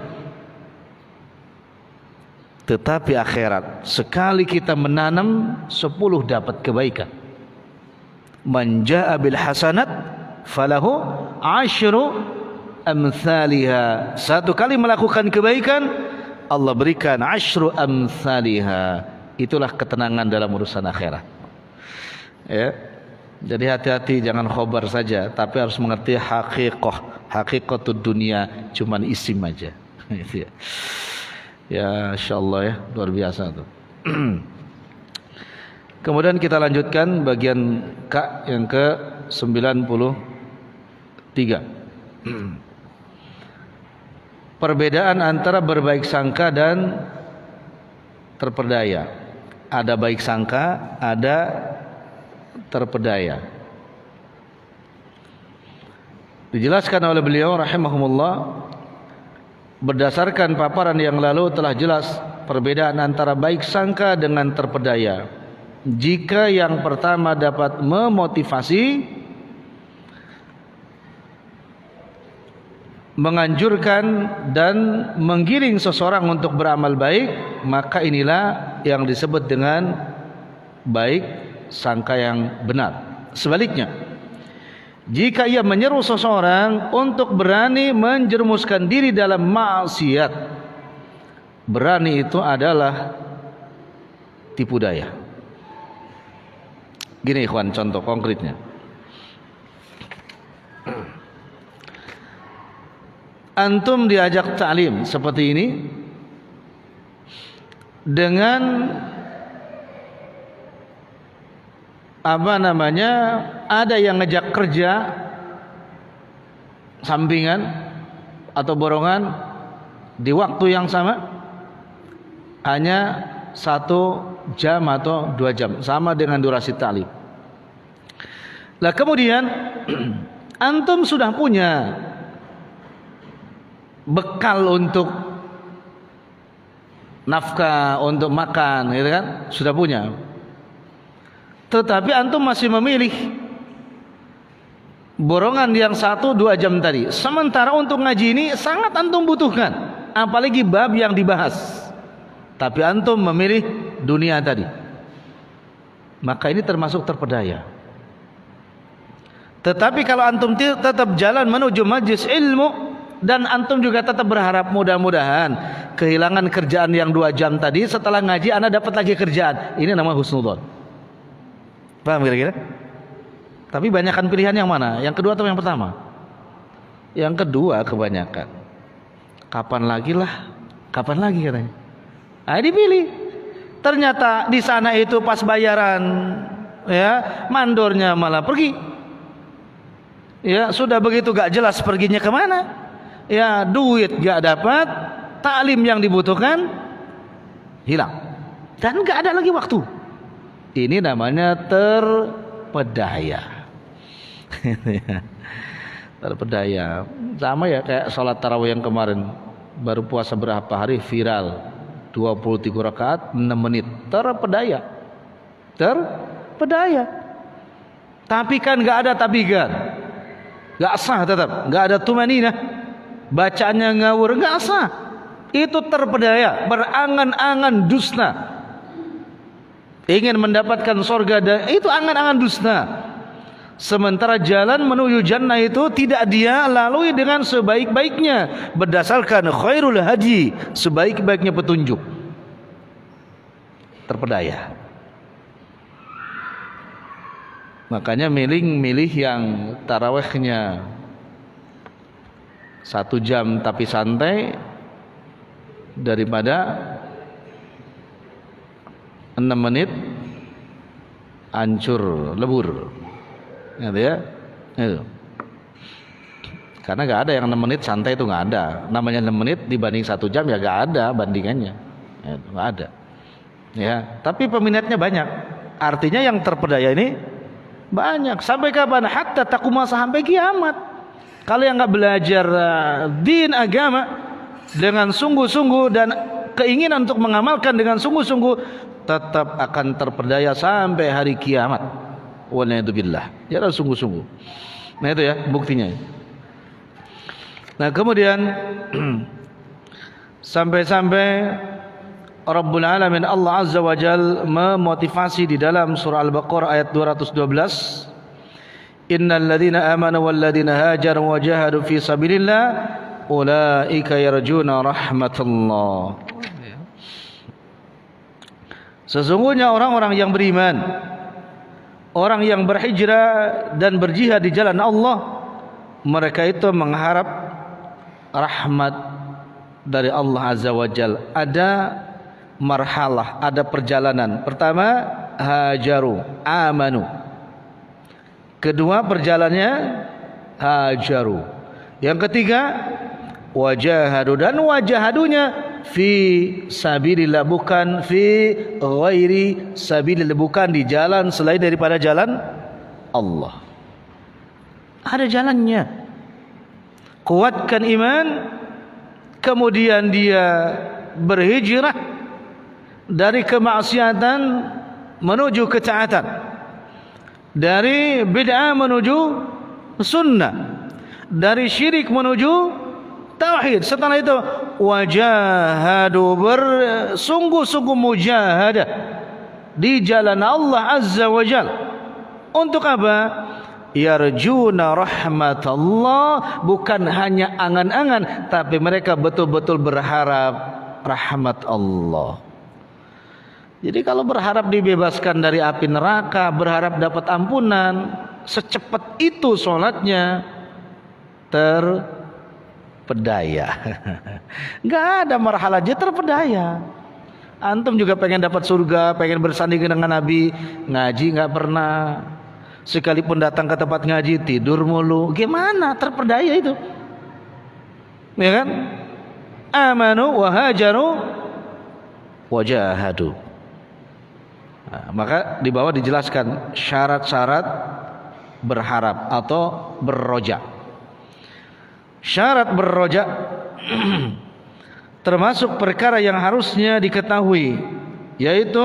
Tetapi akhirat, sekali kita menanam, 10 dapat kebaikan. Man jaa bil hasanat falahu asyru amthaliha. Satu kali melakukan kebaikan, Allah berikan asyru amthaliha. Itulah ketenangan dalam urusan akhirat. Ya. Jadi hati-hati, jangan khobar saja, tapi harus mengerti hakikah. Hakikatud dunia cuman isim aja. Ya, insyaallah ya, luar biasa tuh. Kemudian kita lanjutkan bagian K yang ke-93. Perbedaan antara berbaik sangka dan terpedaya. Ada baik sangka, ada terpedaya. Dijelaskan oleh beliau rahimahumullah, berdasarkan paparan yang lalu telah jelas perbedaan antara baik sangka dengan terpedaya. Jika yang pertama dapat memotivasi, menganjurkan dan menggiring seseorang untuk beramal baik, maka inilah yang disebut dengan baik sangka yang benar. Sebaliknya, jika ia menyeru seseorang untuk berani menjerumuskan diri dalam maksiat, berani itu adalah tipu daya. Gini ikhwan, contoh konkretnya. Antum diajak ta'lim seperti ini dengan ada yang ngejak kerja sampingan atau borongan di waktu yang sama, hanya 1 jam atau 2 jam, sama dengan durasi ta'lim. Lah kemudian antum sudah punya bekal untuk nafkah, untuk makan, gitu kan? Sudah punya. tetapi antum masih memilih borongan yang 1-2 jam tadi. Sementara untuk ngaji ini sangat antum butuhkan, apalagi bab yang dibahas. Tapi antum memilih dunia tadi, maka ini termasuk terpedaya. Tetapi kalau antum tetap jalan menuju majlis ilmu, dan antum juga tetap berharap mudah-mudahan kehilangan kerjaan yang 2 jam tadi, setelah ngaji anda dapat lagi kerjaan, ini nama husnudzon. Paham kira-kira? Tapi banyakkan pilihan yang mana? Yang kedua atau yang pertama? Yang kedua kebanyakan. Kapan lagi lah? Kapan lagi katanya? Nah, dipilih. Ternyata di sana itu pas bayaran, ya, mandornya malah pergi. Ya, sudah begitu gak jelas perginya kemana. Ya, duit gak dapat, taklim yang dibutuhkan hilang, dan gak ada lagi waktu. Ini namanya terpedaya. Terpedaya. Sama ya kayak sholat tarawih yang kemarin, baru puasa berapa hari viral, 23 rakaat 6 menit. Terpedaya. Terpedaya. Tapi kan gak ada tabigan, gak sah, tetap gak ada tumaninah, bacaannya ngawur, gak sah. Itu terpedaya, berangan-angan dusta, ingin mendapatkan surga, dan itu angan-angan dusta. Sementara jalan menuju jannah itu tidak dia lalui dengan sebaik-baiknya, berdasarkan khairul hadi, sebaik-baiknya petunjuk. Terpedaya. Makanya milih yang tarawihnya 1 jam tapi santai, daripada 6 menit hancur lebur, gitu ya. Itu. Karena gak ada yang 6 menit santai, itu gak ada. Namanya 6 menit dibanding 1 jam ya gak ada bandingannya. Itu gak ada. Ya, tapi peminatnya banyak. Artinya yang terpedaya ini banyak. Sampai kapan? Hatta taquma, sampai kiamat. Kalau yang gak belajar din agama dengan sungguh-sungguh dan keinginan untuk mengamalkan dengan sungguh-sungguh, tetap akan terpedaya sampai hari kiamat. Waliyadzubillah. Ya harus sungguh-sungguh. Nah itu ya buktinya. Nah kemudian sampai-sampai Rabbul Alamin Allah Azza wa Jal memotivasi di dalam surah Al-Baqarah ayat 212, innal ladzina amanu wal ladzina hajaru wa jahadu fi sabilillah ulaika yarjuna rahmatullah. Sesungguhnya orang-orang yang beriman, orang yang berhijrah dan berjihad di jalan Allah, mereka itu mengharap rahmat dari Allah Azza wa Jal. Ada marhalah, ada perjalanan. Pertama, hajaru, amanu. Kedua, perjalanannya hajaru. Yang ketiga, wajahadu, dan wajahadunya fi sabilillah, bukan fi ghairi sabilillah, bukan di jalan selain daripada jalan Allah. Ada jalannya. Kuatkan iman, kemudian dia berhijrah dari kemaksiatan menuju ketaatan, dari bid'ah menuju sunnah, dari syirik menuju tauhid. Setelah itu wajahadu, bersungguh-sungguh mujahadah di jalan Allah Azza wa Jal. Untuk apa? Yarjuna rahmatullah, bukan hanya angan-angan, tapi mereka betul-betul berharap rahmat Allah. Jadi kalau berharap dibebaskan dari api neraka, berharap dapat ampunan, secepat itu sholatnya terpedaya. Gak ada marhalah aja terpedaya. Antum juga pengen dapat surga, pengen bersanding dengan Nabi, ngaji gak pernah. Sekalipun datang ke tempat ngaji tidur mulu. Gimana terpedaya itu? Ya kan? Amanu wa hajaru wajahadu. Nah, maka di bawah dijelaskan syarat-syarat berharap atau berroja. Syarat berroja termasuk perkara yang harusnya diketahui, yaitu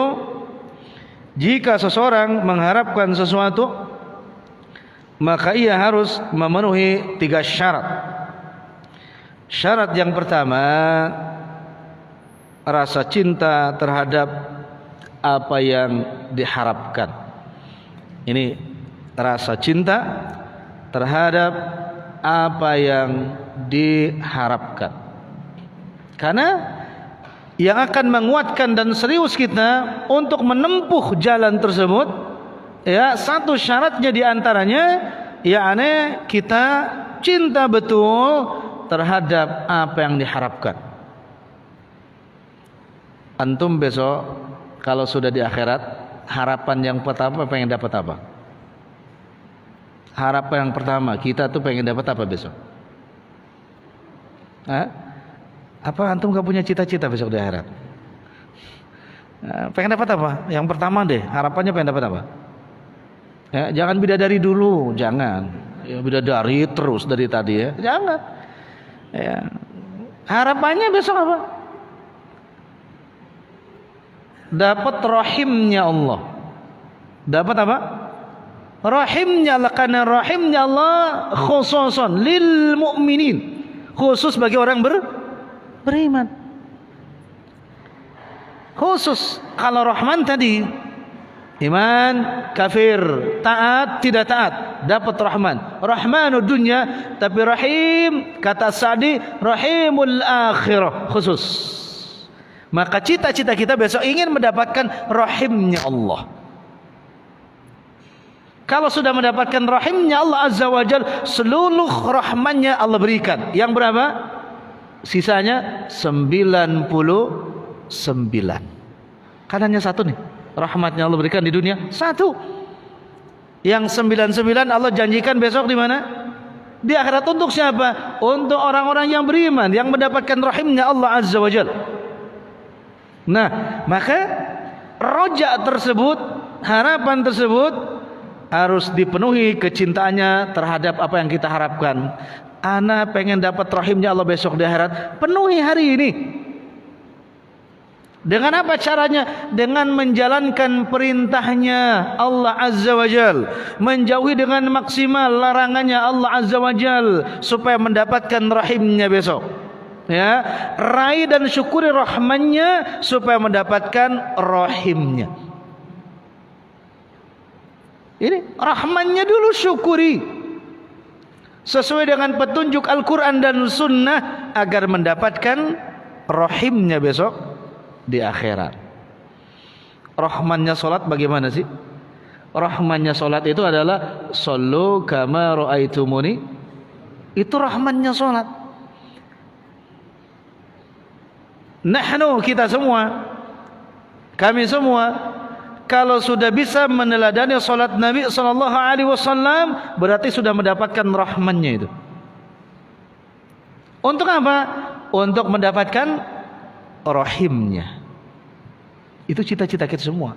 Jika seseorang mengharapkan sesuatu, maka ia harus memenuhi 3 syarat. Syarat yang pertama, rasa cinta terhadap apa yang diharapkan. Ini rasa cinta terhadap apa yang diharapkan. Karena yang akan menguatkan dan serius kita untuk menempuh jalan tersebut, ya, satu syaratnya diantaranya, yakni kita cinta betul terhadap apa yang diharapkan. Antum besok kalau sudah di akhirat, harapan yang pertama pengen dapat apa? Harapan yang pertama kita tuh pengen dapat apa besok? Apa antum gak punya cita-cita besok di akhirat? Pengen dapat apa? Yang pertama deh, harapannya pengen dapat apa? Ya, jangan bidadari dulu, jangan. Ya, bidadari terus dari tadi ya, jangan. Ya. Harapannya besok apa? Dapat rahimnya Allah. Dapat apa? Rahimnya Allah, karena rahimnya Allah khususon lil mu'minin, khusus bagi orang beriman. Khusus. Kalau rahman tadi iman, kafir, taat, tidak taat, dapat rahman. Rahmanud dunya, tapi rahim kata Sa'di rahimul akhirah, khusus. Maka cita-cita kita besok ingin mendapatkan rahimnya Allah. Kalau sudah mendapatkan rahimnya Allah Azza wa Jal, seluruh rahmannya Allah berikan. Yang berapa? Sisanya 99. Kan hanya satu nih, rahmatnya Allah berikan di dunia, satu. Yang 99 Allah janjikan besok di mana? Di akhirat. Untuk siapa? Untuk orang-orang yang beriman, yang mendapatkan rahimnya Allah Azza wa Jal. Nah, maka roja tersebut, harapan tersebut harus dipenuhi kecintaannya terhadap apa yang kita harapkan. Ana pengen dapat rahimnya Allah besok di akhirat, penuhi hari ini. Dengan apa caranya? Dengan menjalankan perintahnya Allah Azza wa Jal, menjauhi dengan maksimal larangannya Allah Azza wa Jal, supaya mendapatkan rahimnya besok. Ya, raih dan syukuri rahmannya supaya mendapatkan rahimnya. Ini rahmannya dulu syukuri, sesuai dengan petunjuk Al-Quran dan Sunnah, agar mendapatkan rahimnya besok di akhirat. Rahmannya solat bagaimana sih? Rahmannya solat itu adalah sallu kama ra'aitumuni. Itu rahmannya solat. Nahnu, kita semua, kami semua, kalau sudah bisa meneladani salat Nabi sallallahu alaihi wasallam, berarti sudah mendapatkan rahmannya itu. Untuk apa? Untuk mendapatkan rahimnya. Itu cita-cita kita semua.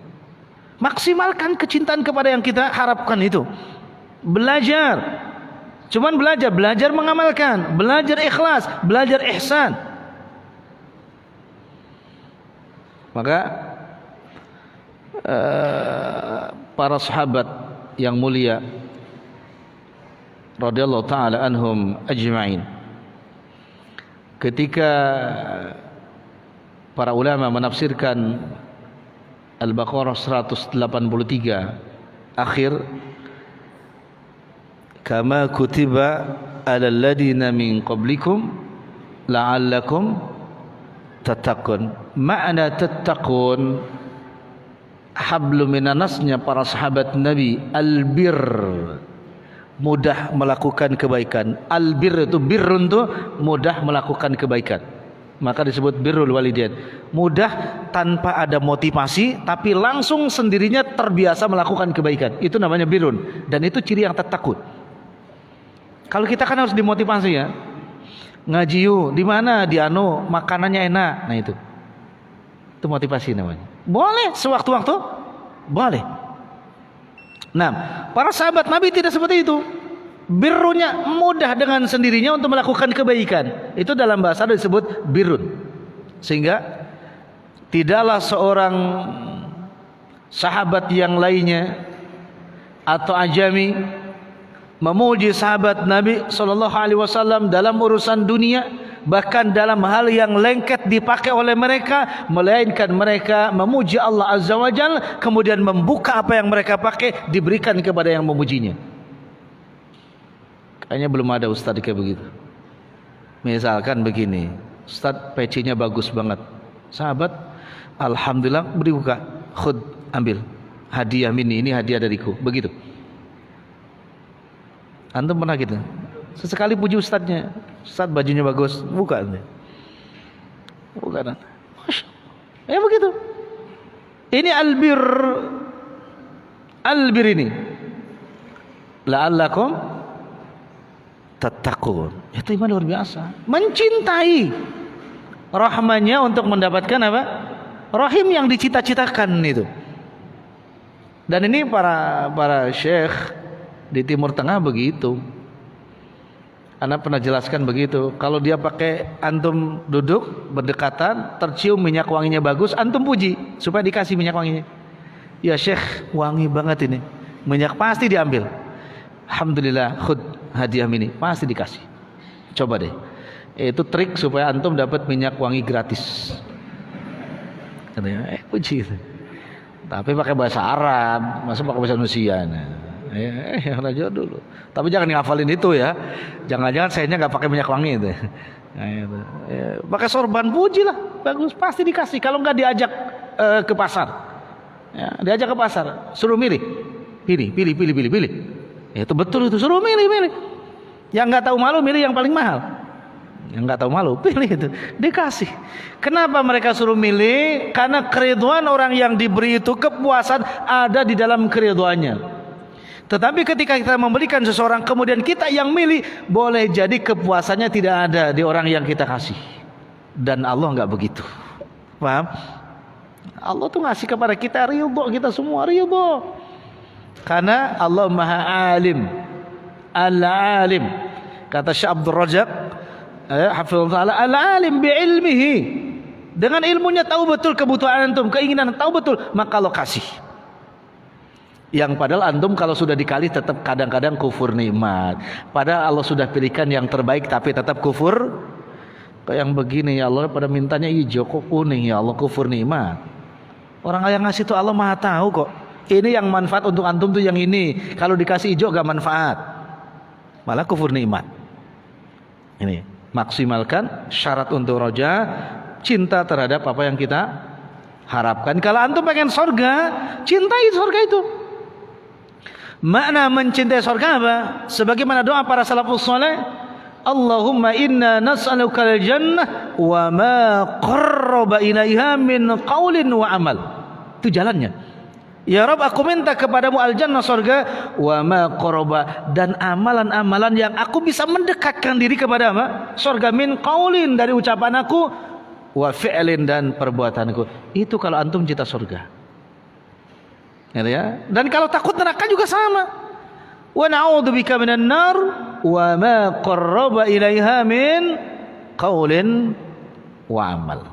Maksimalkan kecintaan kepada yang kita harapkan itu. Belajar. Cuman belajar mengamalkan, belajar ikhlas, belajar ihsan. Maka para sahabat yang mulia radhiyallahu taala anhum ajma'in, ketika para ulama menafsirkan Al-Baqarah 183 akhir, kama kutiba alal ladina min qablikum la'allakum tattaqun. Makna tattaqun, hablu minanasnya para sahabat Nabi, albir, mudah melakukan kebaikan. Albir itu, birrun itu mudah melakukan kebaikan, maka disebut birrul walidain. Mudah tanpa ada motivasi, tapi langsung sendirinya terbiasa melakukan kebaikan, itu namanya birrun. Dan itu ciri yang takut. Kalau kita kan harus dimotivasi ya, ngaji yuk, di mana, di anu makanannya enak, nah itu motivasi namanya. Boleh sewaktu-waktu, boleh. Nah, para sahabat Nabi tidak seperti itu. Birrunya mudah dengan sendirinya untuk melakukan kebaikan. Itu dalam bahasa disebut birrun. Sehingga tidaklah seorang sahabat yang lainnya atau ajami memuji sahabat Nabi sallallahu alaihi wasallam dalam urusan dunia, bahkan dalam hal yang lengket dipakai oleh mereka, melainkan mereka memuji Allah Azza wa Jalla, kemudian membuka apa yang mereka pakai diberikan kepada yang memujinya. Kayaknya belum ada ustaz kayak begitu. Misalkan begini, ustaz pecinya bagus banget, sahabat alhamdulillah beri buka, khud, ambil hadiah ini hadiah dariku, begitu. Antum pernah gitu? Sesekali puji ustadznya, ustadz bajunya bagus, bukan? Bukan. Ya begitu. Ini albir ini. La'allakum tattaqun. Itu iman luar biasa. Mencintai rahmannya untuk mendapatkan apa? Rahim yang dicita-citakan itu. Dan ini para syekh di Timur Tengah begitu. Anak pernah jelaskan begitu. Kalau dia pakai, antum duduk berdekatan, tercium minyak wanginya bagus, antum puji supaya dikasih minyak wanginya. Ya Syekh, wangi banget ini. Minyak pasti diambil. Alhamdulillah, khud hadiah ini, pasti dikasih. Coba deh. Itu trik supaya antum dapat minyak wangi gratis. Katanya, puji. Tapi pakai bahasa Arab, masa pakai bahasa Indonesia. Yang aja dulu. Tapi jangan ngafalin itu ya. Jangan-jangan sayanya nggak pakai minyak wangi itu. Pakai sorban, puji lah, bagus, pasti dikasih. Kalau nggak diajak ke pasar, ya, diajak ke pasar, suruh pilih. Itu betul itu, suruh milih. Yang nggak tahu malu milih yang paling mahal. Yang nggak tahu malu pilih itu, dikasih. Kenapa mereka suruh milih? Karena keriduan orang yang diberi itu, kepuasan ada di dalam keriduannya. Tetapi ketika kita memberikan seseorang kemudian kita yang milih, boleh jadi kepuasannya tidak ada di orang yang kita kasih. Dan Allah enggak begitu. Paham? Allah tuh ngasih kepada kita ridho, kita semua ridho. Karena Allah Maha Alim. Al-Alim. Kata Syekh Abdul Razak, hafizallahu taala, al-alim bi ilmihi. Dengan ilmunya tahu betul kebutuhan antum, keinginan tahu betul, maka Allah kasih. Yang padahal antum kalau sudah dikali tetap kadang-kadang kufur nikmat. Padahal Allah sudah pilihkan yang terbaik tapi tetap kufur. Kayak yang begini, ya Allah pada mintanya hijau kok kuning, ya Allah kufur nikmat. Orang yang ngasih itu Allah Maha tahu kok. Ini yang manfaat untuk antum tuh yang ini. Kalau dikasih hijau gak manfaat, malah kufur nikmat. Ini maksimalkan syarat untuk roja, cinta terhadap apa yang kita harapkan. Kalau antum pengen sorga, cintai sorga itu. Makna mencintai surga apa? Sebagaimana doa para salafus saleh, Allahumma inna nas'aluka al-jannah wa ma qarraba ilaiha min qaulin wa amal. Itu jalannya. Ya Rabb, aku minta kepadamu al-jannah, surga, wa ma qarraba, dan amalan-amalan yang aku bisa mendekatkan diri kepada apa? Surga, min qaulin, dari ucapan aku, wa fi'lin, dan perbuatanku. Itu kalau antum cinta surga. Ya. Dan kalau takut neraka juga sama. Wa na'udzubika minan nar wa ma qarraba ilaiha min qaulin wa amal.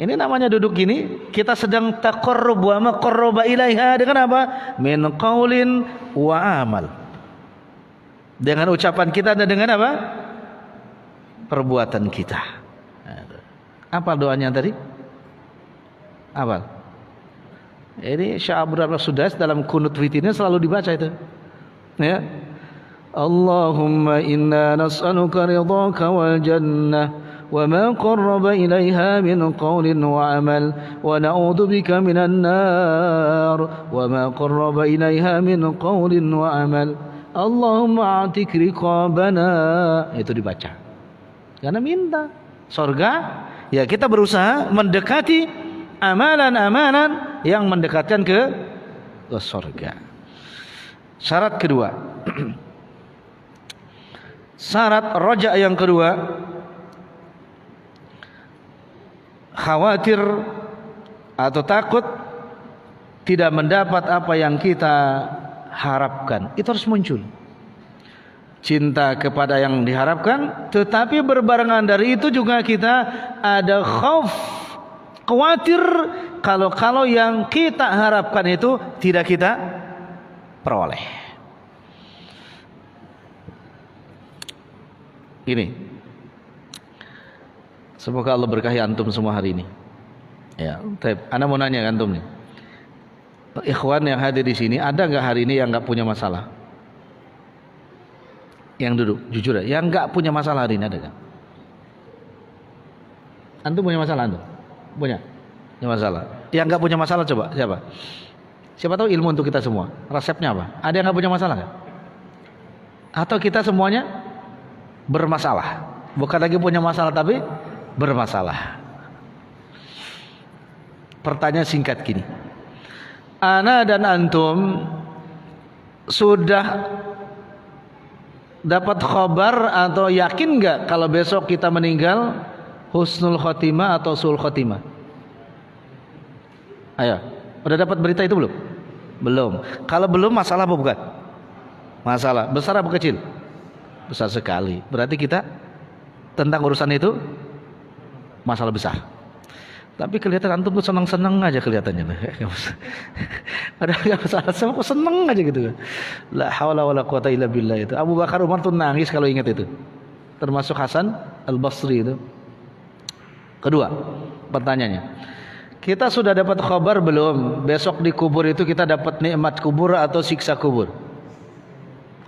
Ini namanya duduk gini, kita sedang taqarrub wa ma qarraba ilaiha dengan apa? Min qaulin wa amal. Dengan ucapan kita dan dengan apa? Perbuatan kita. Apa doanya tadi? Apa? Ini Syekh Abdul Sudais dalam kunut witirnya selalu dibaca itu. Ya. Allahumma inna nas'aluka ridhaka wal jannah wa ma qarraba ilaiha min qawlin wa amal wa na'udzubika minan nar wa ma qarraba ilaiha min qawlin wa amal. Allahumma a'tik riqabana. Itu dibaca. Karena minta surga, ya kita berusaha mendekati amalan-amalan yang mendekatkan ke surga. Syarat kedua, syarat roja yang kedua, khawatir atau takut tidak mendapat apa yang kita harapkan. Itu harus muncul. Cinta kepada yang diharapkan, tetapi berbarengan dari itu juga kita ada khauf, khawatir kalau yang kita harapkan itu tidak kita peroleh. Ini. Semoga Allah berkahi antum semua hari ini. Ya, ana mau nanya antum nih. Ikhwan yang hadir di sini, ada nggak hari ini yang nggak punya masalah? Yang duduk, jujur ya, yang nggak punya masalah hari ini ada nggak? Antum punya masalah antum? Punya masalah. Yang nggak punya masalah coba siapa? Siapa tahu ilmu untuk kita semua. Resepnya apa? Ada yang nggak punya masalah nggak? Atau kita semuanya bermasalah? Bukan lagi punya masalah tapi bermasalah. Pertanyaan singkat gini. Ana dan antum sudah dapat khabar atau yakin nggak kalau besok kita meninggal husnul khotimah atau sul khotimah? Ayo, udah dapat berita itu belum? Belum. Kalau belum, masalah apa bukan? Masalah besar apa kecil? Besar sekali. Berarti kita tentang urusan itu masalah besar. Tapi kelihatan antum tuh senang-senang aja kelihatannya. Ada nggak masalah, sama kok seneng aja gitu. La haula wala quwata illa billah itu. Abu Bakar Umar tuh nangis kalau ingat itu. Termasuk Hasan Al-Basri itu. Kedua, pertanyaannya. Kita sudah dapat kabar belum? Besok di kubur itu kita dapat nikmat kubur atau siksa kubur?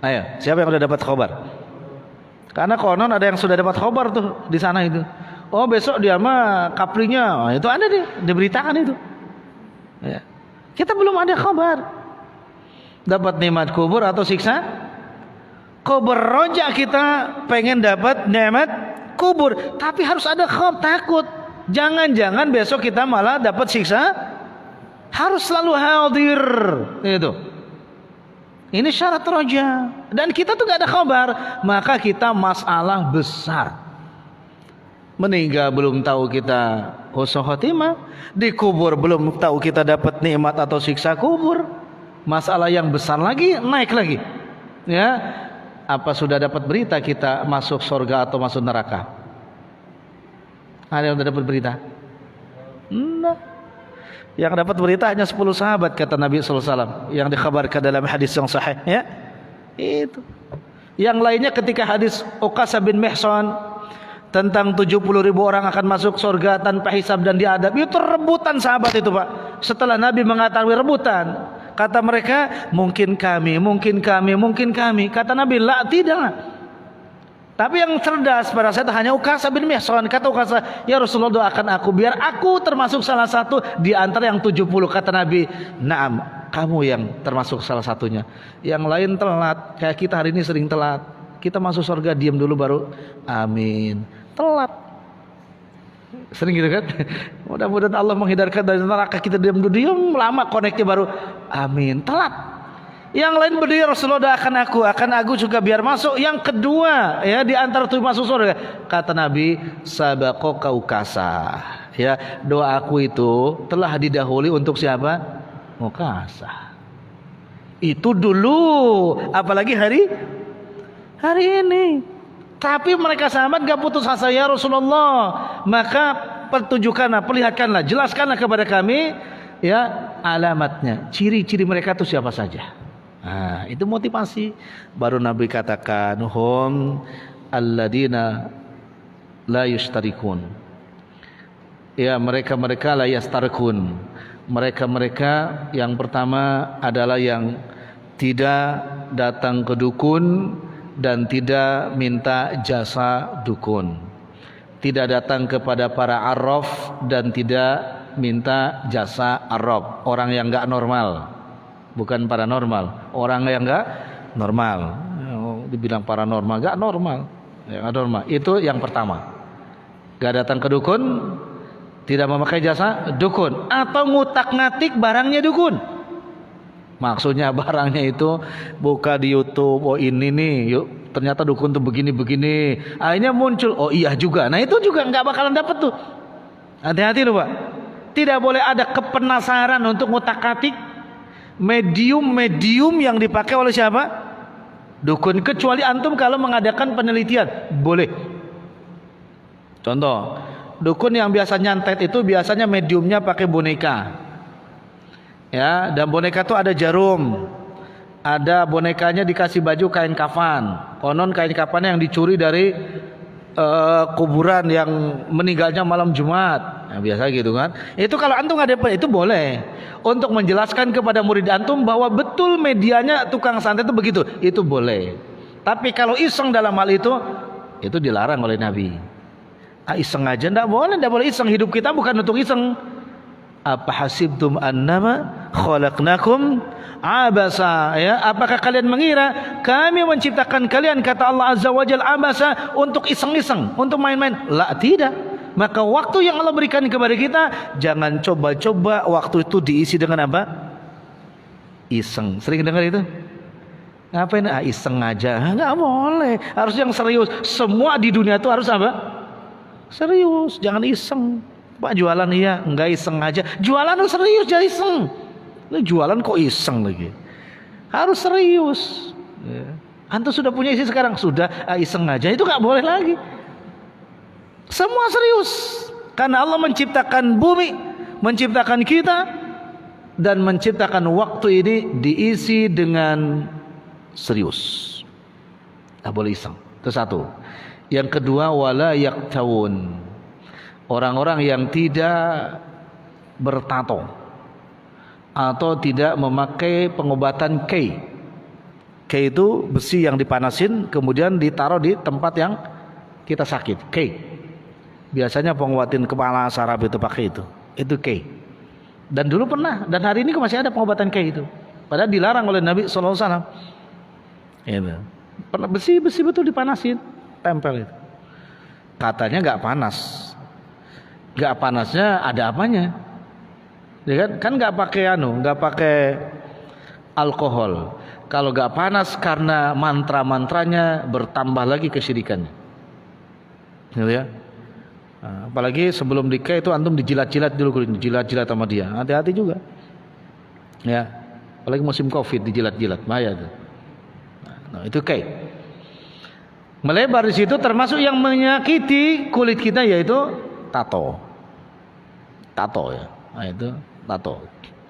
Ayo, siapa yang sudah dapat kabar? Karena konon ada yang sudah dapat kabar tuh di sana itu. Oh besok dia mah kaprinya, itu ada deh, diberitakan itu. Ya. Kita belum ada kabar. Dapat nikmat kubur atau siksa kubur. Rojak kita pengen dapat nikmat kubur, tapi harus ada takut. Jangan-jangan besok kita malah dapat siksa. Harus selalu hadir. Itu. Ini syarat roja. Dan kita tuh gak ada kabar, maka kita masalah besar. Meninggal belum tahu kita husnul khotimah, dikubur belum tahu kita dapat nikmat atau siksa kubur. Masalah yang besar lagi, naik lagi. Ya, apa sudah dapat berita kita masuk surga atau masuk neraka? Ada yang sudah dapat berita? Nah, yang dapat berita hanya 10 sahabat kata Nabi SAW yang dikhabarkan dalam hadis yang sahih. Ya, itu. Yang lainnya ketika hadis Uqasah bin Mihsan tentang 70.000 orang akan masuk surga tanpa hisab dan diadab, itu rebutan sahabat itu Pak. Setelah Nabi mengatakan rebutan, kata mereka mungkin kami. Kata Nabi la, tidak. Tapi yang cerdas pada saat hanya Uqasah bin Mihsan. Kata Uqasah, ya Rasulullah doakan aku biar aku termasuk salah satu di antara yang 70. Kata Nabi, naam, kamu yang termasuk salah satunya. Yang lain telat, kayak kita hari ini sering telat. Kita masuk surga diam dulu baru amin. Telat. Sering gitu kan? Mudah-mudahan Allah menghindarkan dari neraka, kita diam lama koneknya baru amin. Telat. Yang lain berdiri, Rasulullah akan aku juga biar masuk. Yang kedua ya di antara tujuh masuk surga. Kata Nabi, sabaqaka Uqasah. Ya, doa aku itu telah didahului untuk siapa? Uqasah. Itu dulu, apalagi hari ini. Tapi mereka sahabat gak putus asa, ya Rasulullah, maka perlihatkanlah, jelaskanlah kepada kami ya alamatnya, ciri-ciri mereka itu siapa saja. Nah, itu motivasi. Baru Nabi katakan hum alladina la yustarikun. Ya, mereka la yastarikun. Mereka yang pertama adalah yang tidak datang ke dukun dan tidak minta jasa dukun, tidak datang kepada para arraf dan tidak minta jasa arraf. Orang yang enggak normal, bukan paranormal, orang yang enggak normal. Dibilang paranormal, enggak normal, enggak normal. Itu yang pertama. Enggak datang ke dukun, tidak memakai jasa dukun, atau ngutak-ngatik barangnya dukun. Maksudnya barangnya itu buka di YouTube, oh ini nih, yuk ternyata dukun tuh begini-begini. Akhirnya muncul, oh iya juga. Nah itu juga nggak bakalan dapat tuh. Hati-hati loh Pak. Tidak boleh ada kepenasaran untuk ngutak-ngatik medium yang dipakai oleh siapa? Dukun. Kecuali antum kalau mengadakan penelitian, boleh. Contoh, dukun yang biasa nyantet itu biasanya mediumnya pakai boneka. Ya, dan boneka itu ada jarum. Ada bonekanya dikasih baju kain kafan. Konon kain kafannya yang dicuri dari kuburan yang meninggalnya malam Jumat. Nah, biasa gitu kan. Itu kalau antum ada itu boleh untuk menjelaskan kepada murid antum bahwa betul medianya tukang santet itu begitu. Itu boleh. Tapi kalau iseng dalam hal itu dilarang oleh Nabi. Iseng aja enggak boleh iseng. Hidup kita bukan untuk iseng. Apa hasibtum annama khalaqnakum abasa, ya, apakah kalian mengira kami menciptakan kalian, kata Allah Azza wa Jalla, abasa, untuk iseng-iseng, untuk main-main? La, tidak. Maka waktu yang Allah berikan kepada kita, jangan coba-coba waktu itu diisi dengan apa? Iseng. Sering dengar itu? Ngapain? Iseng aja. Nggak boleh. Harus yang serius. Semua di dunia itu harus apa? Serius. Jangan iseng. Pak jualan iya, enggak iseng aja. Jualan harus serius, jangan iseng. Lu jualan kok iseng lagi? Harus serius. Ya. Antum sudah punya isi sekarang, sudah iseng aja, itu nggak boleh lagi. Semua serius. Karena Allah menciptakan bumi, menciptakan kita, dan menciptakan waktu ini diisi dengan serius. Tak boleh iseng. Itu satu. Yang kedua, wala yaktawun. Orang-orang yang tidak bertato atau tidak memakai pengobatan kei. Kei itu besi yang dipanasin kemudian ditaruh di tempat yang kita sakit. Kei. Biasanya pengobatan kepala saraf itu pakai itu. Itu kei. Dan dulu pernah, dan hari ini masih ada pengobatan kei itu. Padahal dilarang oleh Nabi SAW. Itu. Pernah besi betul dipanasin, tempel itu. Katanya nggak panas. Gak panasnya ada apanya, ya kan nggak pakai nggak pakai alkohol. Kalau gak panas karena mantra-mantranya bertambah lagi kesyirikannya, gitu ya. Nah, apalagi sebelum nikah itu antum dijilat-jilat dulu, dijilat-jilat sama dia, hati-hati juga, ya. Apalagi musim covid dijilat-jilat, bahaya tuh. Nah, itu kayak melebar di situ, termasuk yang menyakiti kulit kita yaitu tato ya. Nah, itu tato.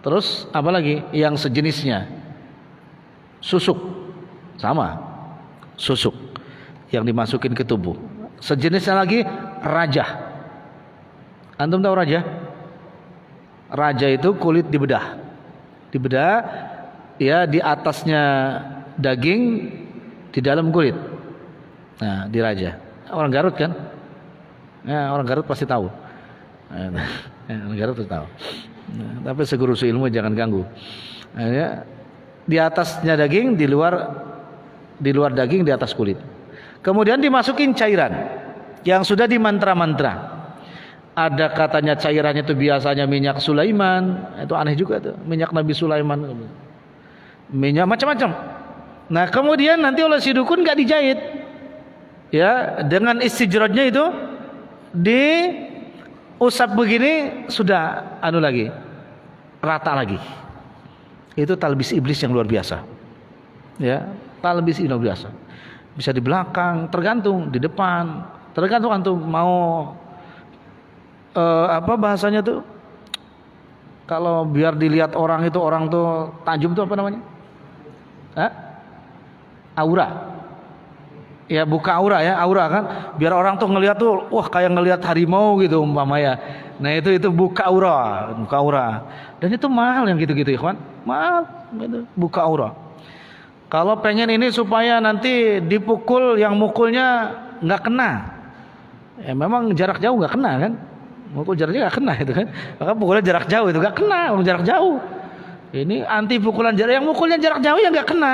Terus apa lagi yang sejenisnya? Susuk. Sama. Susuk yang dimasukin ke tubuh. Sejenisnya lagi rajah. Antum tahu rajah? Rajah itu kulit dibedah. Dibedah ya, di atasnya daging, di dalam kulit. Nah, dirajah. Orang Garut kan? Ya, orang Garut pasti tahu. Negara tuh tahu. Nah, tapi seguru ilmu jangan ganggu. Ya, di atasnya daging, di luar daging, di atas kulit. Kemudian dimasukin cairan yang sudah dimantra-mantra. Ada katanya cairannya itu biasanya minyak Sulaiman, itu aneh juga tuh, minyak Nabi Sulaiman, minyak macam-macam. Nah kemudian nanti oleh si dukun nggak dijahit, ya, dengan istijrodnya itu usap begini sudah lagi rata lagi. Itu talbis iblis yang luar biasa, ya, talbis ini luar biasa. Bisa di belakang, tergantung, di depan, tergantung antum mau apa bahasanya tuh, kalau biar dilihat orang itu, orang tuh tajam tuh apa namanya? Aura. Ya, buka aura ya, aura kan, biar orang tuh ngelihat tuh, wah kayak ngelihat harimau gitu umpamanya. Nah itu buka aura, buka aura. Dan itu mahal yang gitu-gitu ya kawan, mahal gitu, buka aura. Kalau pengen ini supaya nanti dipukul, yang mukulnya nggak kena, ya memang jarak jauh nggak kena kan, mukul jaraknya nggak kena itu kan, maka pukulnya jarak jauh itu nggak kena, jarak jauh. Ini anti pukulan jarak, yang mukulnya jarak jauh yang nggak kena.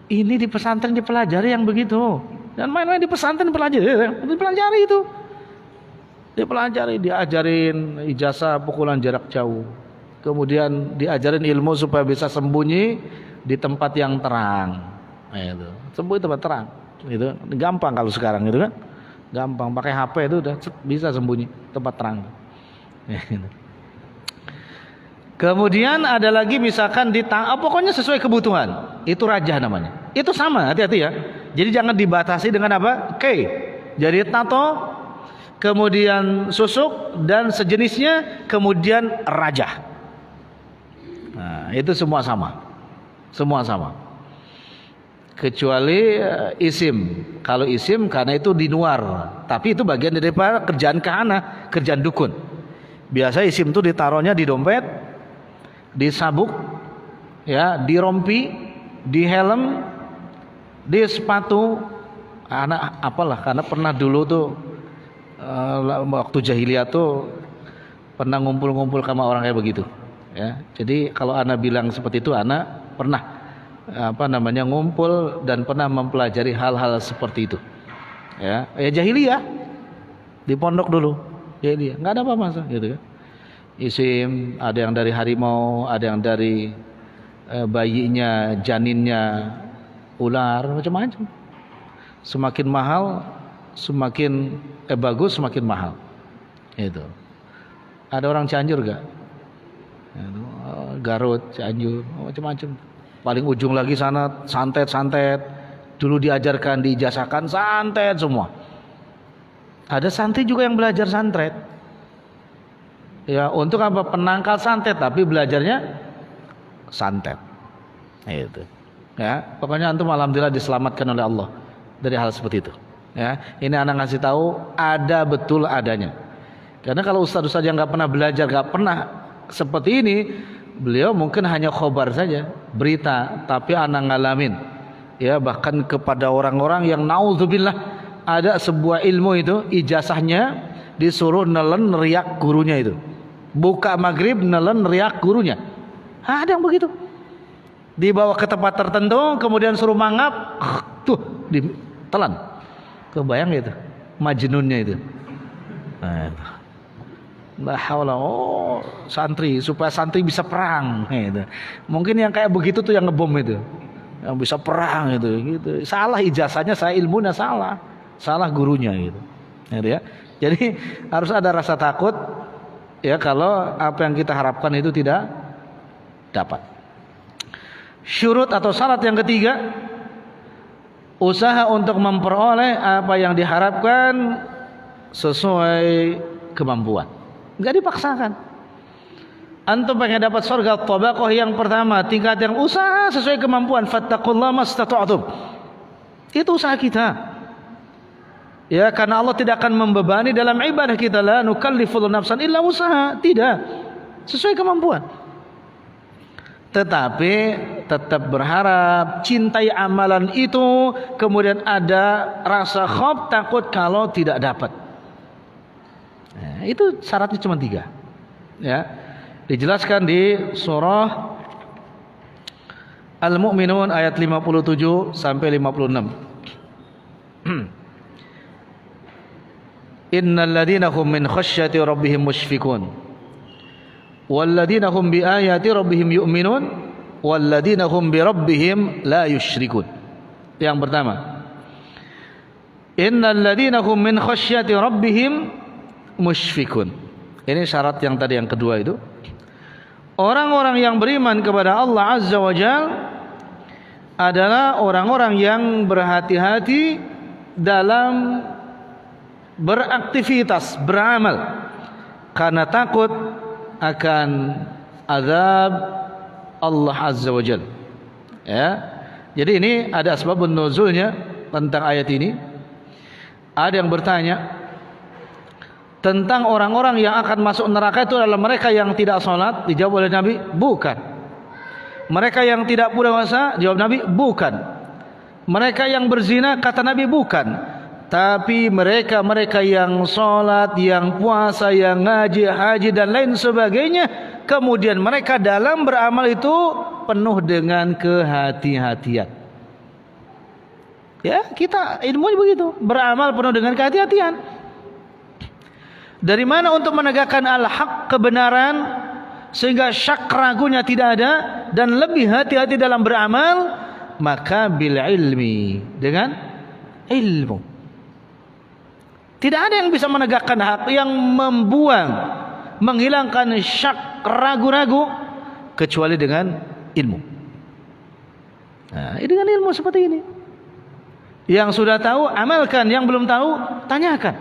Ini di pesantren dipelajari yang begitu. Dan main-main di pesantren dipelajari itu. Dipelajari, diajarin ijazah pukulan jarak jauh. Kemudian diajarin ilmu supaya bisa sembunyi di tempat yang terang. Nah, itu. Sembunyi tempat terang. Itu gampang kalau sekarang gitu kan. Gampang pakai HP itu udah bisa sembunyi tempat terang. Kemudian ada lagi misalkan pokoknya sesuai kebutuhan. Itu rajah namanya. Itu sama, hati-hati ya. Jadi jangan dibatasi dengan apa? jadi tato, kemudian susuk dan sejenisnya, kemudian rajah. Nah, itu semua sama. Semua sama. Kecuali isim. Kalau isim karena itu di luar, tapi itu bagian daripada kerjaan kahana, kerjaan dukun. Biasa isim itu ditaruhnya di dompet, di sabuk, ya, di rompi, di helm, di sepatu. Anak apalah, karena pernah dulu tuh waktu jahiliyah tuh pernah ngumpul-ngumpul sama orang kayak begitu. Ya, jadi kalau anak bilang seperti itu, anak pernah ngumpul dan pernah mempelajari hal-hal seperti itu. Ya jahiliyah di pondok dulu. Jahiliyah, nggak ada apa-apa gitu kan. Isim, ada yang dari harimau, ada yang dari bayinya, janinnya ular, macam-macam. Semakin mahal, semakin bagus, semakin mahal. Itu. Ada orang Cianjur gak? Garut, Cianjur, macam-macam. Paling ujung lagi sana santet-santet. Dulu diajarkan, diijazahkan santet semua. Ada santri juga yang belajar santet. Ya, untuk apa? Penangkal santet, tapi belajarnya santet. Itu. Ya, pokoknya antum alhamdulillah diselamatkan oleh Allah dari hal seperti itu. Ya, ini anak ngasih tahu ada betul adanya. Karena kalau ustaz-ustaz yang nggak pernah belajar, nggak pernah seperti ini, beliau mungkin hanya khobar saja, berita, tapi anak ngalamin. Ya, bahkan kepada orang-orang yang naudzubillah ada sebuah ilmu itu ijazahnya disuruh nelen riak gurunya itu. Buka maghrib nelen riak gurunya. Ada yang begitu. Dibawa ke tempat tertentu, kemudian suruh mangap, tuh ditelan. Kebayang gitu, majnunnya itu. La haula, oh santri, supaya santri bisa perang gitu. Mungkin yang kayak begitu tuh yang ngebom itu, yang bisa perang gitu. Salah ijazahnya, saya ilmunya salah gurunya gitu. Ya. Jadi harus ada rasa takut ya kalau apa yang kita harapkan itu tidak dapat. Syurut atau syarat yang ketiga, usaha untuk memperoleh apa yang diharapkan sesuai kemampuan. Enggak dipaksakan. Antum pengen dapat surga, tabaqah yang pertama, tingkat yang usaha sesuai kemampuan. Fattaqullaha mastata'tum. Itu usaha kita. Ya, karena Allah tidak akan membebani dalam ibadah kita. La nukallifu nafsan illa usaha. Tidak. Sesuai kemampuan. Tetapi tetap berharap, cintai amalan itu, kemudian ada rasa khauf, takut kalau tidak dapat. Nah, itu syaratnya cuma 3. Ya, dijelaskan di surah Al-Mu'minun ayat 57 sampai 56. Innal ladzina hum min khasyati rabbihim musyfiqun wal ladzina hum bi ayati rabbihim yu'minun wal ladzina hum bi rabbihim la yusyrikun. Yang pertama, innal ladzina hum min khasyati rabbihim musyfikun. Ini syarat yang tadi yang kedua itu. Orang-orang yang beriman kepada Allah Azza wa Jal adalah orang-orang yang berhati-hati dalam beraktivitas, beramal, karena takut akan azab Allah Azza wa Jal. Ya. Jadi ini ada asbabun nuzulnya tentang ayat ini. Ada yang bertanya tentang orang-orang yang akan masuk neraka itu adalah mereka yang tidak sholat. Dijawab oleh Nabi, bukan. Mereka yang tidak puasa, jawab Nabi, bukan. Mereka yang berzina, kata Nabi, bukan. Tapi mereka yang sholat, yang puasa, yang ngaji, haji dan lain sebagainya, kemudian mereka dalam beramal itu penuh dengan kehati-hatian. Ya, kita ilmunya begitu, beramal penuh dengan kehati-hatian. Dari mana untuk menegakkan al-haq, kebenaran, sehingga syak ragunya tidak ada, dan lebih hati-hati dalam beramal? Maka bil ilmi, dengan ilmu. Tidak ada yang bisa menegakkan hak, yang membuang, menghilangkan syak, ragu-ragu, kecuali dengan ilmu. Nah, dengan ilmu seperti ini. Yang sudah tahu amalkan, yang belum tahu tanyakan.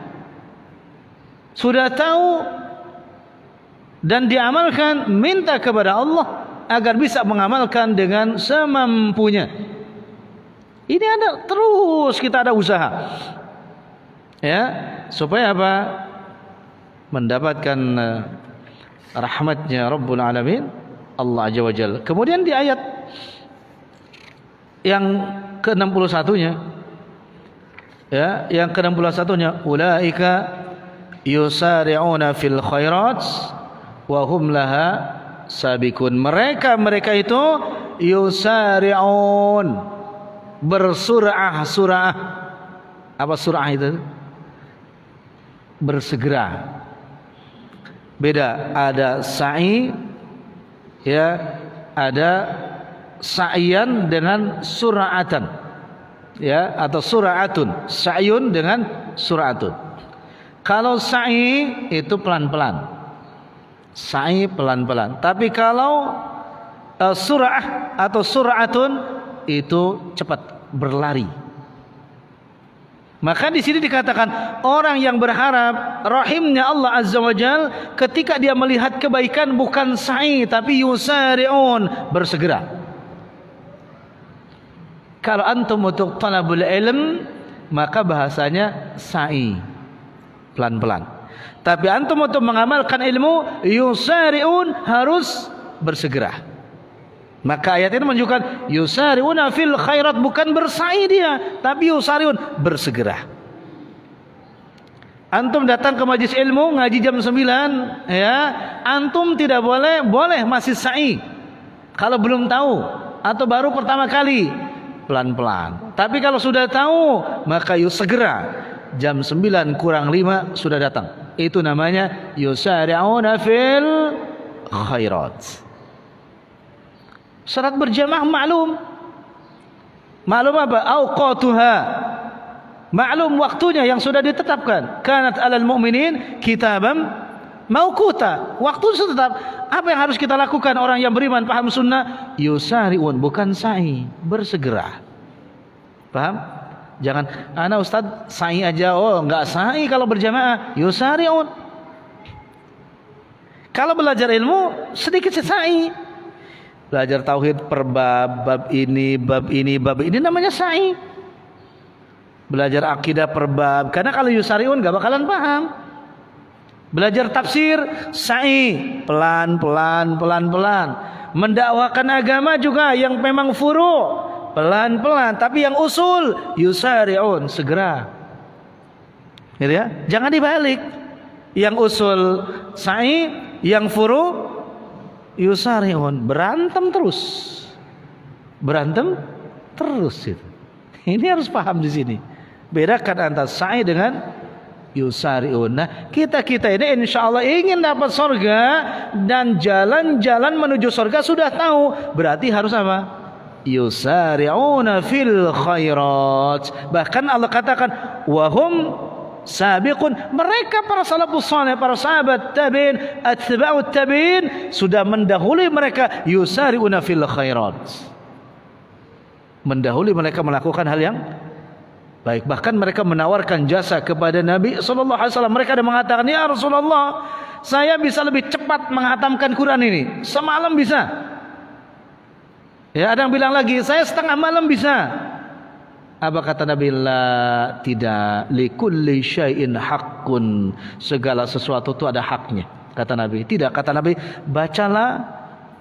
Sudah tahu dan diamalkan, minta kepada Allah agar bisa mengamalkan dengan semampunya. Ini ada terus, kita ada usaha, ya, supaya apa? Mendapatkan rahmatnya Rabbul Alamin, Allah Azza wa Jalla. Kemudian di ayat yang ke-61-nya, ya, yang ke-61-nya, ulaika yusari'una fil khairat wa hum laha sabiqun. Mereka itu yusari'un, bersurah. Apa surah itu? Bersegera. Beda, ada sa'i, ya, ada sa'ian dengan sura'atan, ya, atau sura'atun. Sa'yun dengan sura'atun. Kalau sa'i itu pelan-pelan, sa'i pelan-pelan. Tapi kalau sura'ah atau sura'atun itu cepat, berlari. Maka di sini dikatakan orang yang berharap rahimnya Allah Azza wa Jal, ketika dia melihat kebaikan bukan sa'i tapi yusari'un, bersegera. Kalau antum untuk talabul ilm, maka bahasanya sa'i, pelan-pelan. Tapi antum untuk mengamalkan ilmu, yusari'un, harus bersegera. Maka ayat ini menunjukkan yusari'una fil khairat, bukan bersa'i dia, tapi yusari'un, bersegera. Antum datang ke majlis ilmu, ngaji jam 9, ya, antum tidak boleh masih sa'i. Kalau belum tahu atau baru pertama kali, pelan-pelan. Tapi kalau sudah tahu, maka segera. Jam 9 kurang 5 sudah datang. Itu namanya yusari'una fil khairat. Salat berjamaah maklum. Maklum apa? Awqatuha. Maklum waktunya yang sudah ditetapkan. Kanat alal mu'minin kitabam mauquta. Waktu sudah tetap. Apa yang harus kita lakukan orang yang beriman, paham sunnah? Yusari'un, bukan sa'i, bersegera. Paham? Jangan, ana ustaz sa'i aja. Oh, enggak sa'i kalau berjamaah. Yusari'un. Kalau belajar ilmu sedikit sa'i. Belajar tauhid per bab ini namanya sa'i. Belajar akidah per bab, karena kalau yusari'un enggak bakalan paham. Belajar tafsir sa'i, pelan-pelan. Mendakwakan agama juga yang memang furu', pelan-pelan, tapi yang usul yusari'un, segera. Gitu ya? Jangan dibalik. Yang usul sa'i, yang furu' yusari'un, berantem terus itu. Ini harus paham di sini. Bedakan antara sa'i dengan yusari'un. Nah, kita ini insyaallah ingin dapat surga dan jalan-jalan menuju surga sudah tahu. Berarti harus apa? Yusari'una fil khairat. Bahkan Allah katakan wahum sabiqun, mereka para salafus saleh, para sahabat tabi'in, atba'ut tabi'in sudah mendahului mereka, yusari'una fil khairat, mendahului mereka melakukan hal yang baik. Bahkan mereka menawarkan jasa kepada Nabi sallallahu alaihi wasallam. Mereka ada mengatakan, ya Rasulullah, saya bisa lebih cepat menghatamkan Quran ini, semalam bisa. Ya, ada yang bilang lagi, saya setengah malam bisa. Apa kata Nabi? La, tidak. Likulli syai'in haqqun, segala sesuatu itu ada haknya, kata Nabi. Tidak, kata Nabi, bacalah,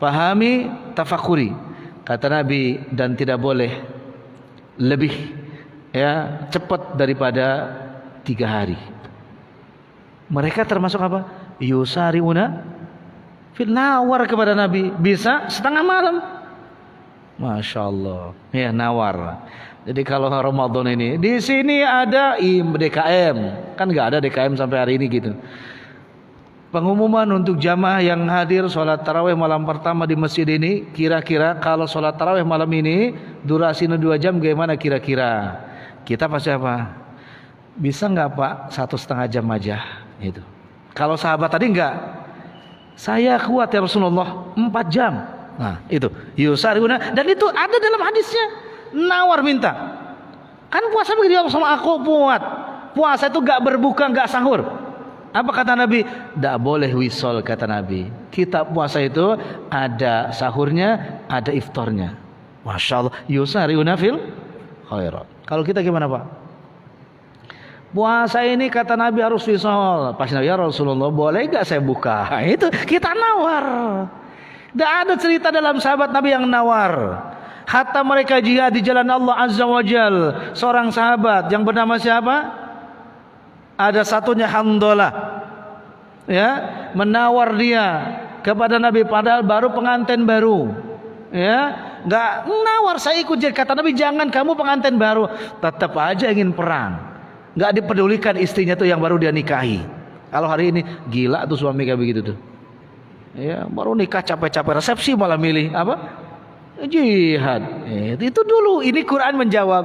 pahami, tafakuri, kata Nabi, dan tidak boleh lebih, ya, cepat daripada 3 hari. Mereka termasuk apa? Yusari'una fil, nawar kepada Nabi, bisa setengah malam. Masya Allah, ya, nawar. Jadi kalau Ramadan ini, di sini ada DKM, kan nggak ada DKM sampai hari ini gitu. Pengumuman untuk jamaah yang hadir sholat tarawih malam pertama di masjid ini, kira-kira kalau sholat tarawih malam ini durasinya 2 jam, gimana kira-kira? Kita pasti apa? Bisa nggak Pak 1,5 jam aja? Itu. Kalau sahabat tadi nggak, saya kuat ya Rasulullah 4 jam. Nah itu yusari'una, dan itu ada dalam hadisnya. Nawar minta. Kan puasa begitu sama aku puat. Puasa itu gak berbuka, gak sahur. Apa kata Nabi? Tidak boleh wisol kata Nabi. Kita puasa itu ada sahurnya, ada iftarnya. Masya Allah. Yusari'una fil khairat. Kalau kita gimana Pak? Puasa ini kata Nabi harus wisol. Pas Nabi, ya Rasulullah boleh gak saya buka? Itu kita nawar. Tidak ada cerita dalam sahabat Nabi yang nawar. Hatta mereka jihad di jalan Allah Azza wa Jal. Seorang sahabat yang bernama siapa? Ada satunya Handalah. Ya, menawar dia kepada Nabi padahal baru pengantin baru. Ya, enggak nawar saya ikut jadi kata Nabi jangan kamu pengantin baru, tetap aja ingin perang. Enggak dipedulikan istrinya tuh yang baru dia nikahi. Kalau hari ini gila tuh suami kayak begitu tuh. Ya, baru nikah capek-capek resepsi malah milih apa? Jihad. Itu dulu. Ini Quran menjawab.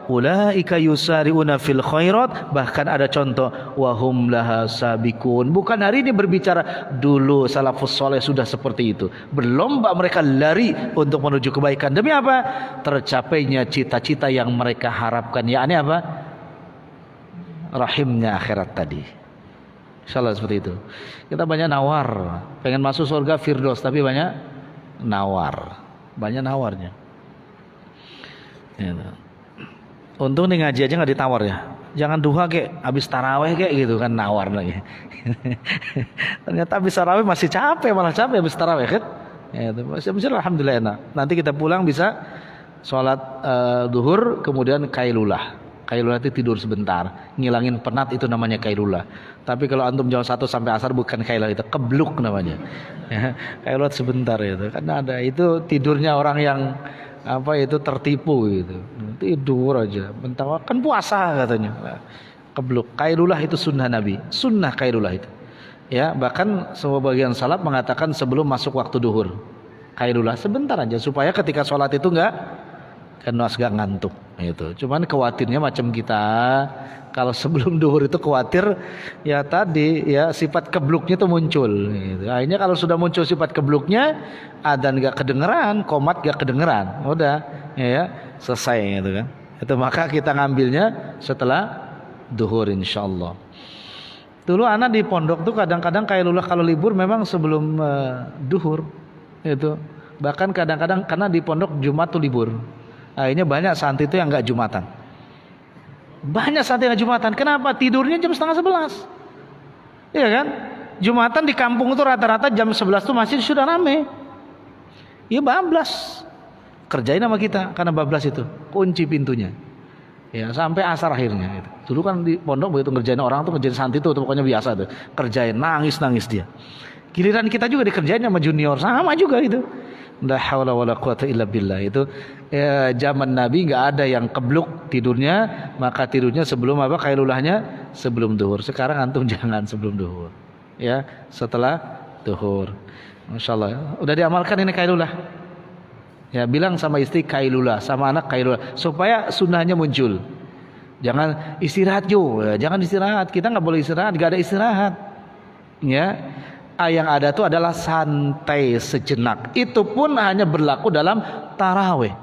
Ulaika yusari'una fil khairat. Bahkan ada contoh. Wahum laha sabikun. Bukan hari ini berbicara. Dulu salafus soleh sudah seperti itu. Berlomba mereka lari untuk menuju kebaikan. Demi apa? Tercapainya cita-cita yang mereka harapkan. Yakni apa? Rahimnya akhirat tadi. Insyaallah seperti itu. Kita banyak nawar. Pengen masuk surga Firdaus. Tapi banyak nawar. Banyak nawarnya. Ya, untung nih ngaji aja nggak ditawar ya. Jangan duha kek, habis taraweh kek gitu kan nawar lagi. Ternyata habis taraweh masih capek, malah capek habis taraweh kan. Ya, masih alhamdulillah enak. Nanti kita pulang bisa sholat duhur kemudian kailulah. Kailulah itu tidur sebentar, ngilangin penat itu namanya kailulah. Tapi kalau antum jam 1 sampai asar bukan kailulah, itu kebluk namanya. Ya, kailulah sebentar itu. Karena ada itu tidurnya orang yang apa itu tertipu gitu. Tidur aja, mentawar kan puasa katanya. Kebluk. Kailulah itu sunnah Nabi, sunnah kailulah itu. Ya, bahkan sebagian salaf mengatakan sebelum masuk waktu duhur. Kailulah sebentar aja supaya ketika sholat itu enggak ngantuk itu. Cuman khawatirnya macam kita kalau sebelum duhur itu khawatir ya tadi ya sifat kebluknya itu muncul gitu. Akhirnya kalau sudah muncul sifat kebluknya adzan enggak kedengeran, qomat enggak kedengeran. Udah ya selesai gitu kan. Itu maka kita ngambilnya setelah duhur insyaallah. Dulu anak di pondok tuh kadang-kadang kailulah kalau libur memang sebelum duhur itu. Bahkan kadang-kadang karena di pondok Jumat tuh libur. Akhirnya banyak santri itu yang enggak Jumatan. Banyak santri yang Jumatan. Kenapa? Tidurnya jam 10:30. Iya kan? Jumatan di kampung itu rata-rata jam 11 itu masih sudah rame. Ya bablas. Kerjain sama kita karena bablas itu. Kunci pintunya. Ya sampai asar akhirnya gitu. Dulu kan di pondok begitu ngerjain orang tuh ngerjain santri tuh pokoknya biasa tuh. Kerjain nangis dia. Giliran kita juga dikerjain sama junior sama juga gitu. La haula wala quwata illa billah. Itu zaman Nabi enggak ada yang kebluk tidurnya, maka tidurnya sebelum apa kailulahnya sebelum duhur. Sekarang antum jangan sebelum duhur. Ya, setelah duhur. Masyaallah. Udah diamalkan ini kailulah. Ya, bilang sama istri kailulah, sama anak kailulah supaya sunnahnya muncul. Jangan istirahat jangan istirahat. Kita enggak boleh istirahat, enggak ada istirahat. Ya. Yang ada itu adalah santai sejenak. Itu pun hanya berlaku dalam tarawih.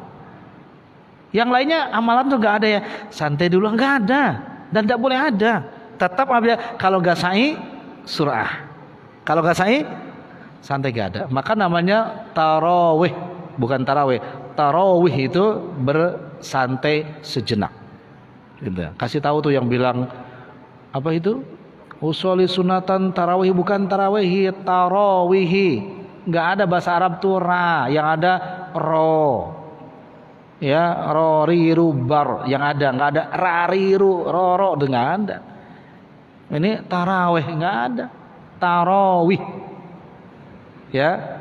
Yang lainnya amalan tuh nggak ada ya. Santai dulu nggak ada dan tidak boleh ada. Tetap kalau nggak sa'i surah. Kalau nggak sa'i santai nggak ada. Maka namanya tarawih bukan tarawih. Tarawih itu bersantai sejenak. Gitu. Kasih tahu tuh yang bilang apa itu? Usoli sunatan tarawih bukan tarawih, tarawihi. Enggak ada bahasa Arab tuh ra, yang ada ro. Ya, roriru bar, yang ada enggak ada rariru roro enggak ada. Ini tarawih enggak ada. Tarawih. Ya.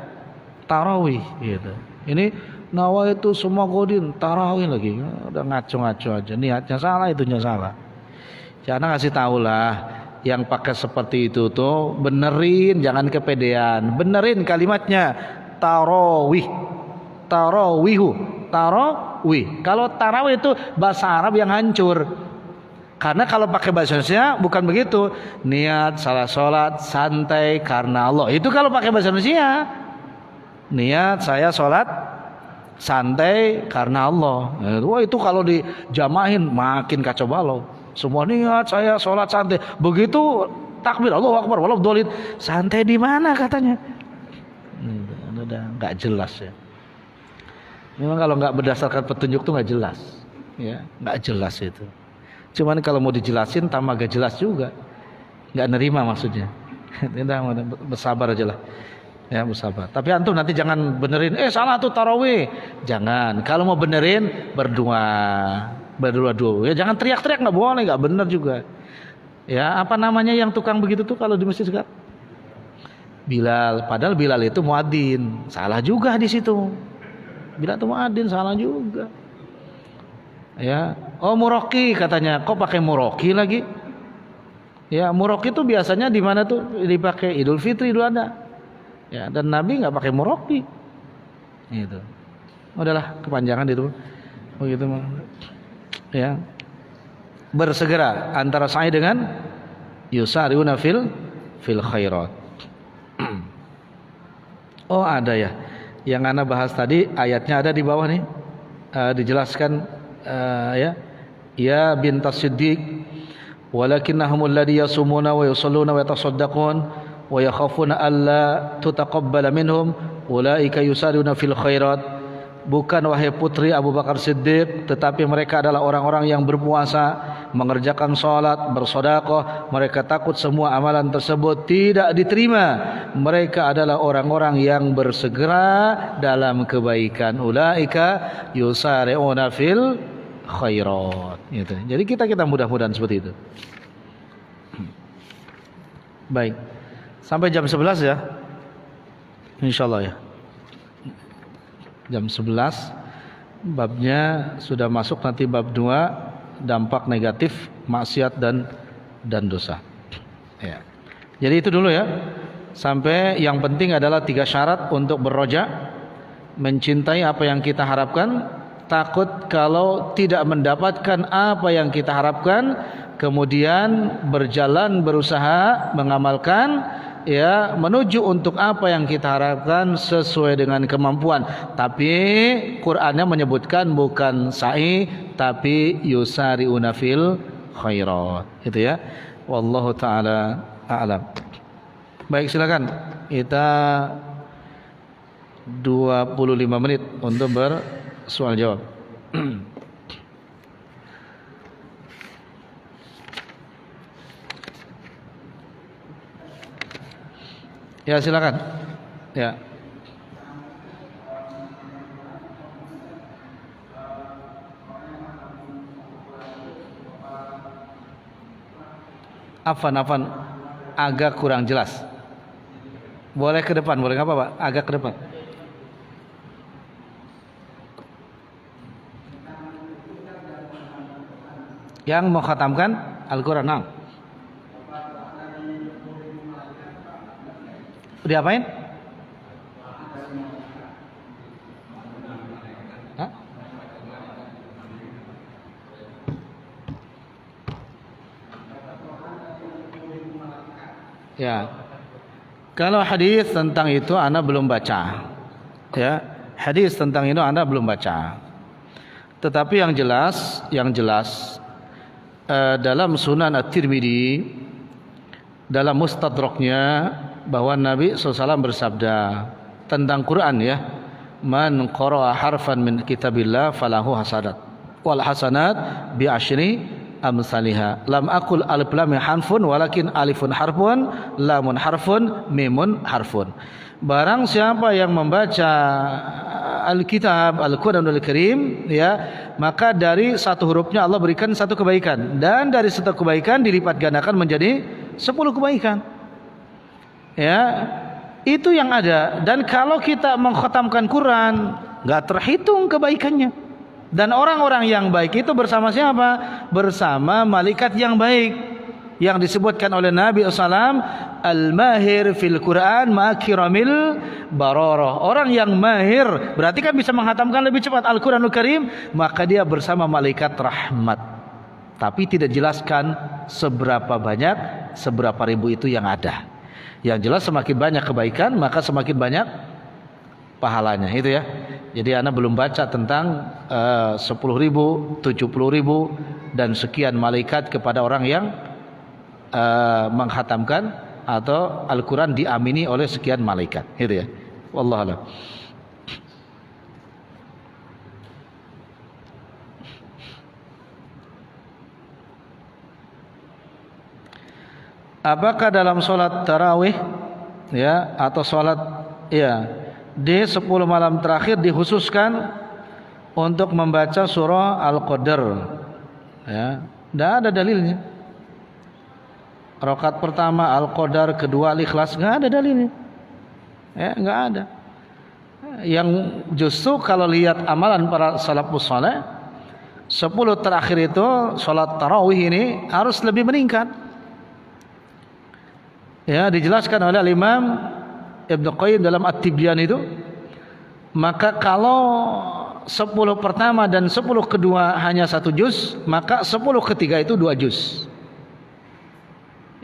Tarawih gitu. Ini nawaitu semua godin tarawih lagi. Udah ngaco-ngaco aja. Niatnya salah, itunya salah. Jangan ngasih tahu lah. Yang pakai seperti itu tuh benerin, jangan kepedean. Benerin kalimatnya. Tarawih. Tarawihu. Tarawih. Kalau tarawih itu bahasa Arab yang hancur. Karena kalau pakai bahasa Indonesia bukan begitu. Niat salah sholat santai karena Allah. Itu kalau pakai bahasa Indonesia. Niat saya sholat santai karena Allah. Wah itu kalau dijamahin makin kacau balau. Semua niat saya sholat santai. Begitu takbir Allahu Akbar walau dolid, santai di mana katanya? Udah nggak jelas ya. Memang kalau nggak berdasarkan petunjuk tuh nggak jelas, ya nggak jelas itu. Cuman kalau mau dijelasin tambah gak jelas juga, nggak nerima maksudnya. Udah bersabar aja lah, ya bersabar. Tapi antum nanti jangan benerin, salah tuh tarawih. Jangan. Kalau mau benerin berdua dulu. Ya jangan teriak-teriak, nggak boleh, nggak bener juga. Ya apa namanya yang tukang begitu tuh kalau di masjid sekarang? Bilal. Padahal Bilal itu muadzin, salah juga di situ. Bilal itu muadzin, salah juga. Ya, muroki katanya, kok pakai muroki lagi? Ya, muroki itu biasanya di mana tuh dipakai Idul Fitri, Idul Adha. Ya, dan Nabi nggak pakai muroki. Gitu. Udahlah, kepanjangan itu. Begitu mah. Ya. Bersegera antara sa'i dengan yusariuna fil khairat. Oh, ada ya. Yang ana bahas tadi ayatnya ada di bawah nih. Dijelaskan ya bintas siddiq walakinnahum alladhi yasumuna wa yusalluna wa yatasaddaqun wa yakhafuna alla tutaqabbala minhum ulaika yusariuna fil khairat. Bukan wahai putri Abu Bakar Siddiq, tetapi mereka adalah orang-orang yang berpuasa, mengerjakan salat, bersedekah. Mereka takut semua amalan tersebut tidak diterima. Mereka adalah orang-orang yang bersegera dalam kebaikan. Ulaika yusari'una fil khairat. Gitu. Jadi kita mudah-mudahan seperti itu. Baik. Sampai jam 11 ya. Insyaallah ya. Jam 11 babnya sudah masuk, nanti bab 2 dampak negatif maksiat dan dosa. Ya. Jadi itu dulu ya. Sampai yang penting adalah 3 syarat untuk berroja, mencintai apa yang kita harapkan, takut kalau tidak mendapatkan apa yang kita harapkan, kemudian berjalan berusaha mengamalkan ya menuju untuk apa yang kita harapkan sesuai dengan kemampuan. Tapi Qur'annya menyebutkan bukan sa'i tapi yusari'una fil khairat. Itu ya. Wallahu taala a'lam. Baik, silakan. Kita 25 menit untuk bersoal jawab. Ya silakan. Ya. Afan agak kurang jelas. Boleh ke depan, boleh nggak apa-apa? Agak ke depan. Yang mau khatamkan Al-Quran, nah. Diapain? Hah? Ya. Kalau hadis tentang itu Anda belum baca. Ya, hadis tentang itu Anda belum baca. Tetapi yang jelas dalam Sunan At-Tirmidzi, dalam Mustadraknya, bahwa Nabi SAW bersabda tentang Quran ya, man qara'a harfan min kitabillah falahu hasanat wal hasanat bi asyri amsalihha. Lam aqul alif lam harfun walakin alifun harfun, lamun harfun, mimun harfun. Barang siapa yang membaca Alkitab, Al-Quranul Karim ya, maka dari satu hurufnya Allah berikan satu kebaikan, dan dari satu kebaikan dilipat gandakan menjadi 10 kebaikan. Ya, itu yang ada. Dan kalau kita mengkhatamkan Quran, nggak terhitung kebaikannya. Dan orang-orang yang baik itu bersama siapa? Bersama malaikat yang baik, yang disebutkan oleh Nabi SAW, al-mahir fil Quran makiramil bararah. Orang yang mahir berarti kan bisa menghatamkan lebih cepat Al-Quranul Karim, maka dia bersama malaikat rahmat. Tapi tidak jelaskan seberapa banyak, seberapa ribu itu yang ada. Yang jelas semakin banyak kebaikan maka semakin banyak pahalanya, itu ya. Jadi ana belum baca tentang 10.000, 70.000 dan sekian malaikat kepada orang yang menghatamkan atau Al-Quran diamini oleh sekian malaikat, gitu ya. Wallahu a'lam. Apakah dalam sholat tarawih ya atau sholat ya di 10 malam terakhir dikhususkan untuk membaca surah Al-Qadr? Ya, tidak ada dalilnya. Rakaat pertama Al-Qadr, kedua Al-Ikhlas, nggak ada dalilnya. Ya, nggak ada. Yang justru kalau lihat amalan para salafus saleh, 10 terakhir itu sholat tarawih ini harus lebih meningkat. Ya, dijelaskan oleh Imam Ibnu Qayyim dalam At-Tibyan itu. Maka kalau 10 pertama dan 10 kedua hanya 1 juz, maka 10 ketiga itu 2 juz.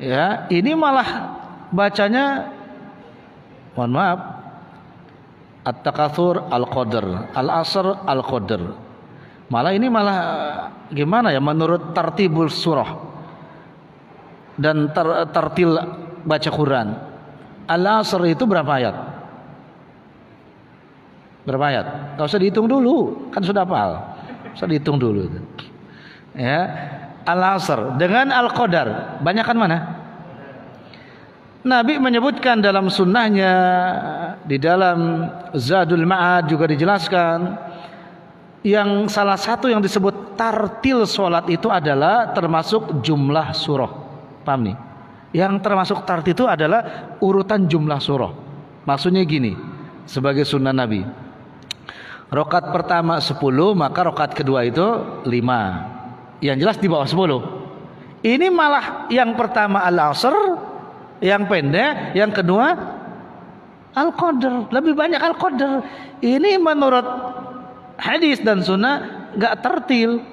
Ya, ini malah bacanya, mohon maaf, At-Takatsur Al-Qadr, Al-Asr Al-Qadr. Malah ini malah gimana ya, menurut tartibul surah dan tartil baca Quran, Al-Asr itu berapa ayat? Berapa ayat? Gak usah dihitung dulu, kan sudah hafal. Usah dihitung dulu. Ya, Al-Asr dengan Al-Qadar, banyakan mana? Nabi menyebutkan dalam sunnahnya, di dalam Zadul Ma'ad juga dijelaskan, yang salah satu yang disebut tartil sholat itu adalah termasuk jumlah surah. Paham nih? Yang termasuk tartil itu adalah urutan jumlah surah. Maksudnya gini, sebagai sunnah Nabi, rakaat pertama 10, maka rakaat kedua itu 5. Yang jelas di bawah 10. Ini malah yang pertama Al-Asr, yang pendek, yang kedua Al-Qadr, lebih banyak Al-Qadr. Ini menurut hadis dan sunnah gak tartil.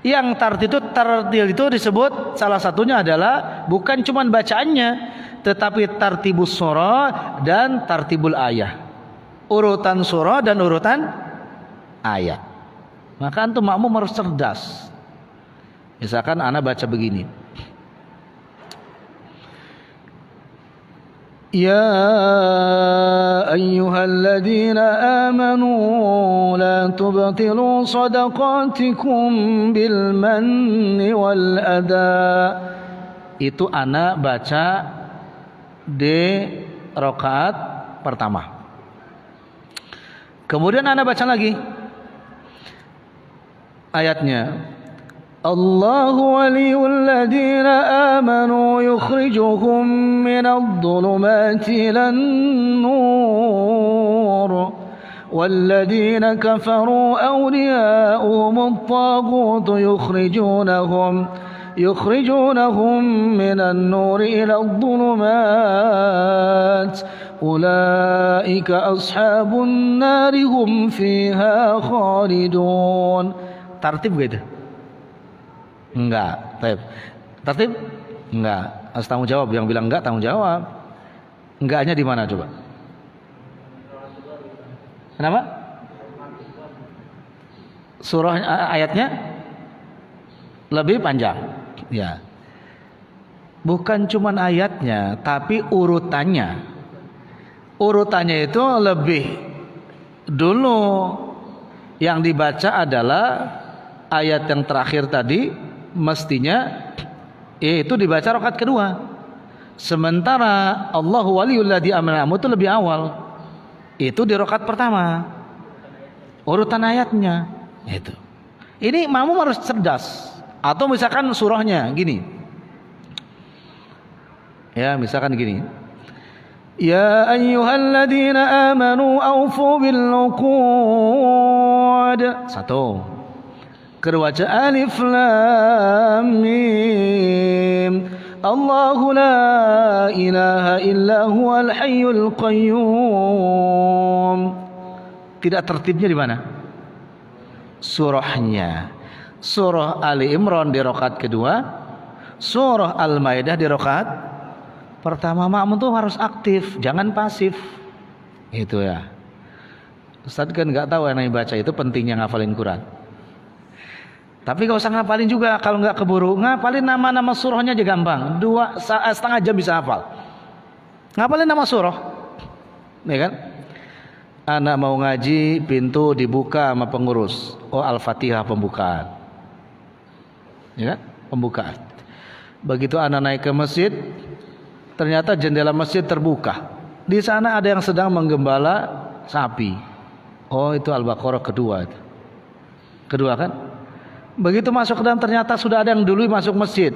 Yang tartil itu disebut salah satunya adalah bukan cuma bacaannya, tetapi tartibus surah dan tartibul ayah, urutan surah dan urutan ayat. Maka antum makmum harus cerdas. Misalkan ana baca begini, Ya ayyuhalladzina amanu la tubtilu sadaqatikum bil manni wal adha. Itu ana baca di rakaat pertama. Kemudian ana baca lagi ayatnya, Allahu waliyul ladzina amanu yukhrijuhum minadh dhulumati ilan nur walladzina kafaru awliya'uhumut taghut yukhrijunahum minan nuri iladh dhulumat ulaika ashabun nari hum fiha khalidun. Tartib gitu? Enggak. Tertib? Enggak. Harus tanggung jawab. Yang bilang enggak tanggung jawab. Enggaknya di mana coba? Kenapa? Surah ayatnya lebih panjang. Ya. Bukan cuman ayatnya, tapi urutannya. Urutannya itu lebih dulu yang dibaca adalah ayat yang terakhir tadi. Mestinya itu dibaca rakaat kedua. Sementara Allahu waliyul ladzina amanu itu lebih awal. Itu di rakaat pertama. Urutan ayatnya itu. Ini makmum harus cerdas. Atau misalkan surahnya gini. Ya, misalkan gini. Ya ayyuhalladzina amanu aufu bil uqud. Satu. Kedua baca alif lam mim. Allahu la ilaha illa huwal hayyul qayyum. Tidak tertibnya di mana? Surahnya. Surah Ali Imran di rakaat kedua, surah Al-Maidah di rakaat pertama. Makmum tuh harus aktif, jangan pasif. Itu ya. Ustaz kan nggak tahu yang namanya baca itu pentingnya ngafalin Quran. Tapi gak usah ngapalin juga kalau nggak keburu. Ngapalin nama-nama surahnya aja gampang. 2,5 jam bisa hafal. Ngapalin nama surah, ya kan? Anak mau ngaji, pintu dibuka sama pengurus. Oh, Al-Fatihah pembukaan, ya kan? Pembukaan. Begitu anak naik ke masjid, ternyata jendela masjid terbuka. Di sana ada yang sedang menggembala sapi. Oh, itu Al-Baqarah kedua. Kedua kan? Begitu masuk ke dalam ternyata sudah ada yang dulu masuk masjid.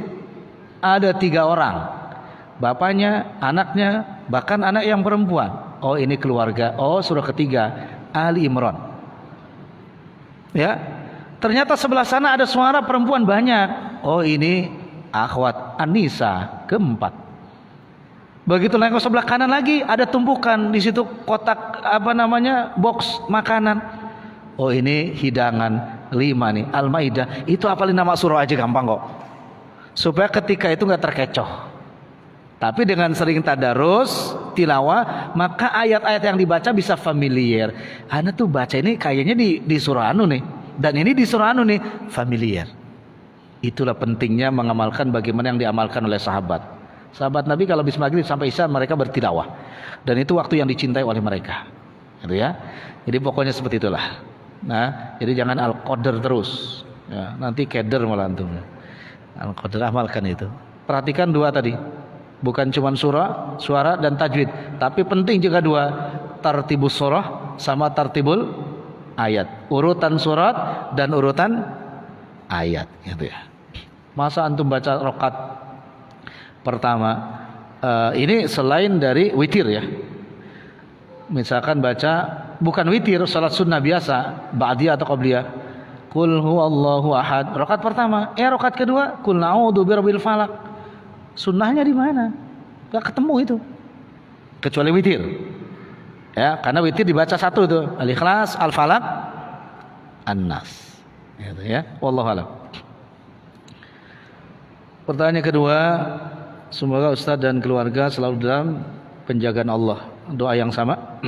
Ada 3 orang. Bapaknya, anaknya, bahkan anak yang perempuan. Oh, ini keluarga. Oh, surah ketiga Ali Imran. Ya. Ternyata sebelah sana ada suara perempuan banyak. Oh, ini akhwat An-Nisa keempat. Begitu nengok sebelah kanan lagi ada tumpukan di situ kotak box makanan. Oh, ini hidangan 5 nih Al-Maidah. Itu hafalin nama surah aja gampang kok. Supaya ketika itu nggak terkecoh. Tapi dengan sering tadarus, tilawah, maka ayat-ayat yang dibaca bisa familiar. Ana tuh baca ini kayaknya di surah anu nih, dan ini di surah anu nih, familiar. Itulah pentingnya mengamalkan bagaimana yang diamalkan oleh sahabat. Sahabat Nabi kalau habis maghrib sampai isya mereka bertilawah. Dan itu waktu yang dicintai oleh mereka. Gitu ya. Jadi pokoknya seperti itulah. Nah, jadi jangan al-qadar terus. Ya, nanti keder malah antum. Al-qadar amalkan itu. Perhatikan 2 tadi. Bukan cuma surah, suara dan tajwid, tapi penting juga 2, tartibus surah sama tartibul ayat. Urutan surat dan urutan ayat gitu ya. Masa antum baca rakaat pertama ini selain dari witir ya. Misalkan baca bukan witir, salat sunnah biasa, ba'diyah atau qabliyah. Qul huwallahu ahad, rakaat pertama. Rakaat kedua, qul na'udzu birabbil falaq. Sunnahnya di mana? Gak ketemu itu. Kecuali witir. Ya, karena witir dibaca 1 itu, Al-Ikhlas, Al-Falaq, An-Nas. Gitu ya. Wallahu a'lam. Pertanyaan kedua, semoga Ustaz dan keluarga selalu dalam penjagaan Allah. Doa yang sama.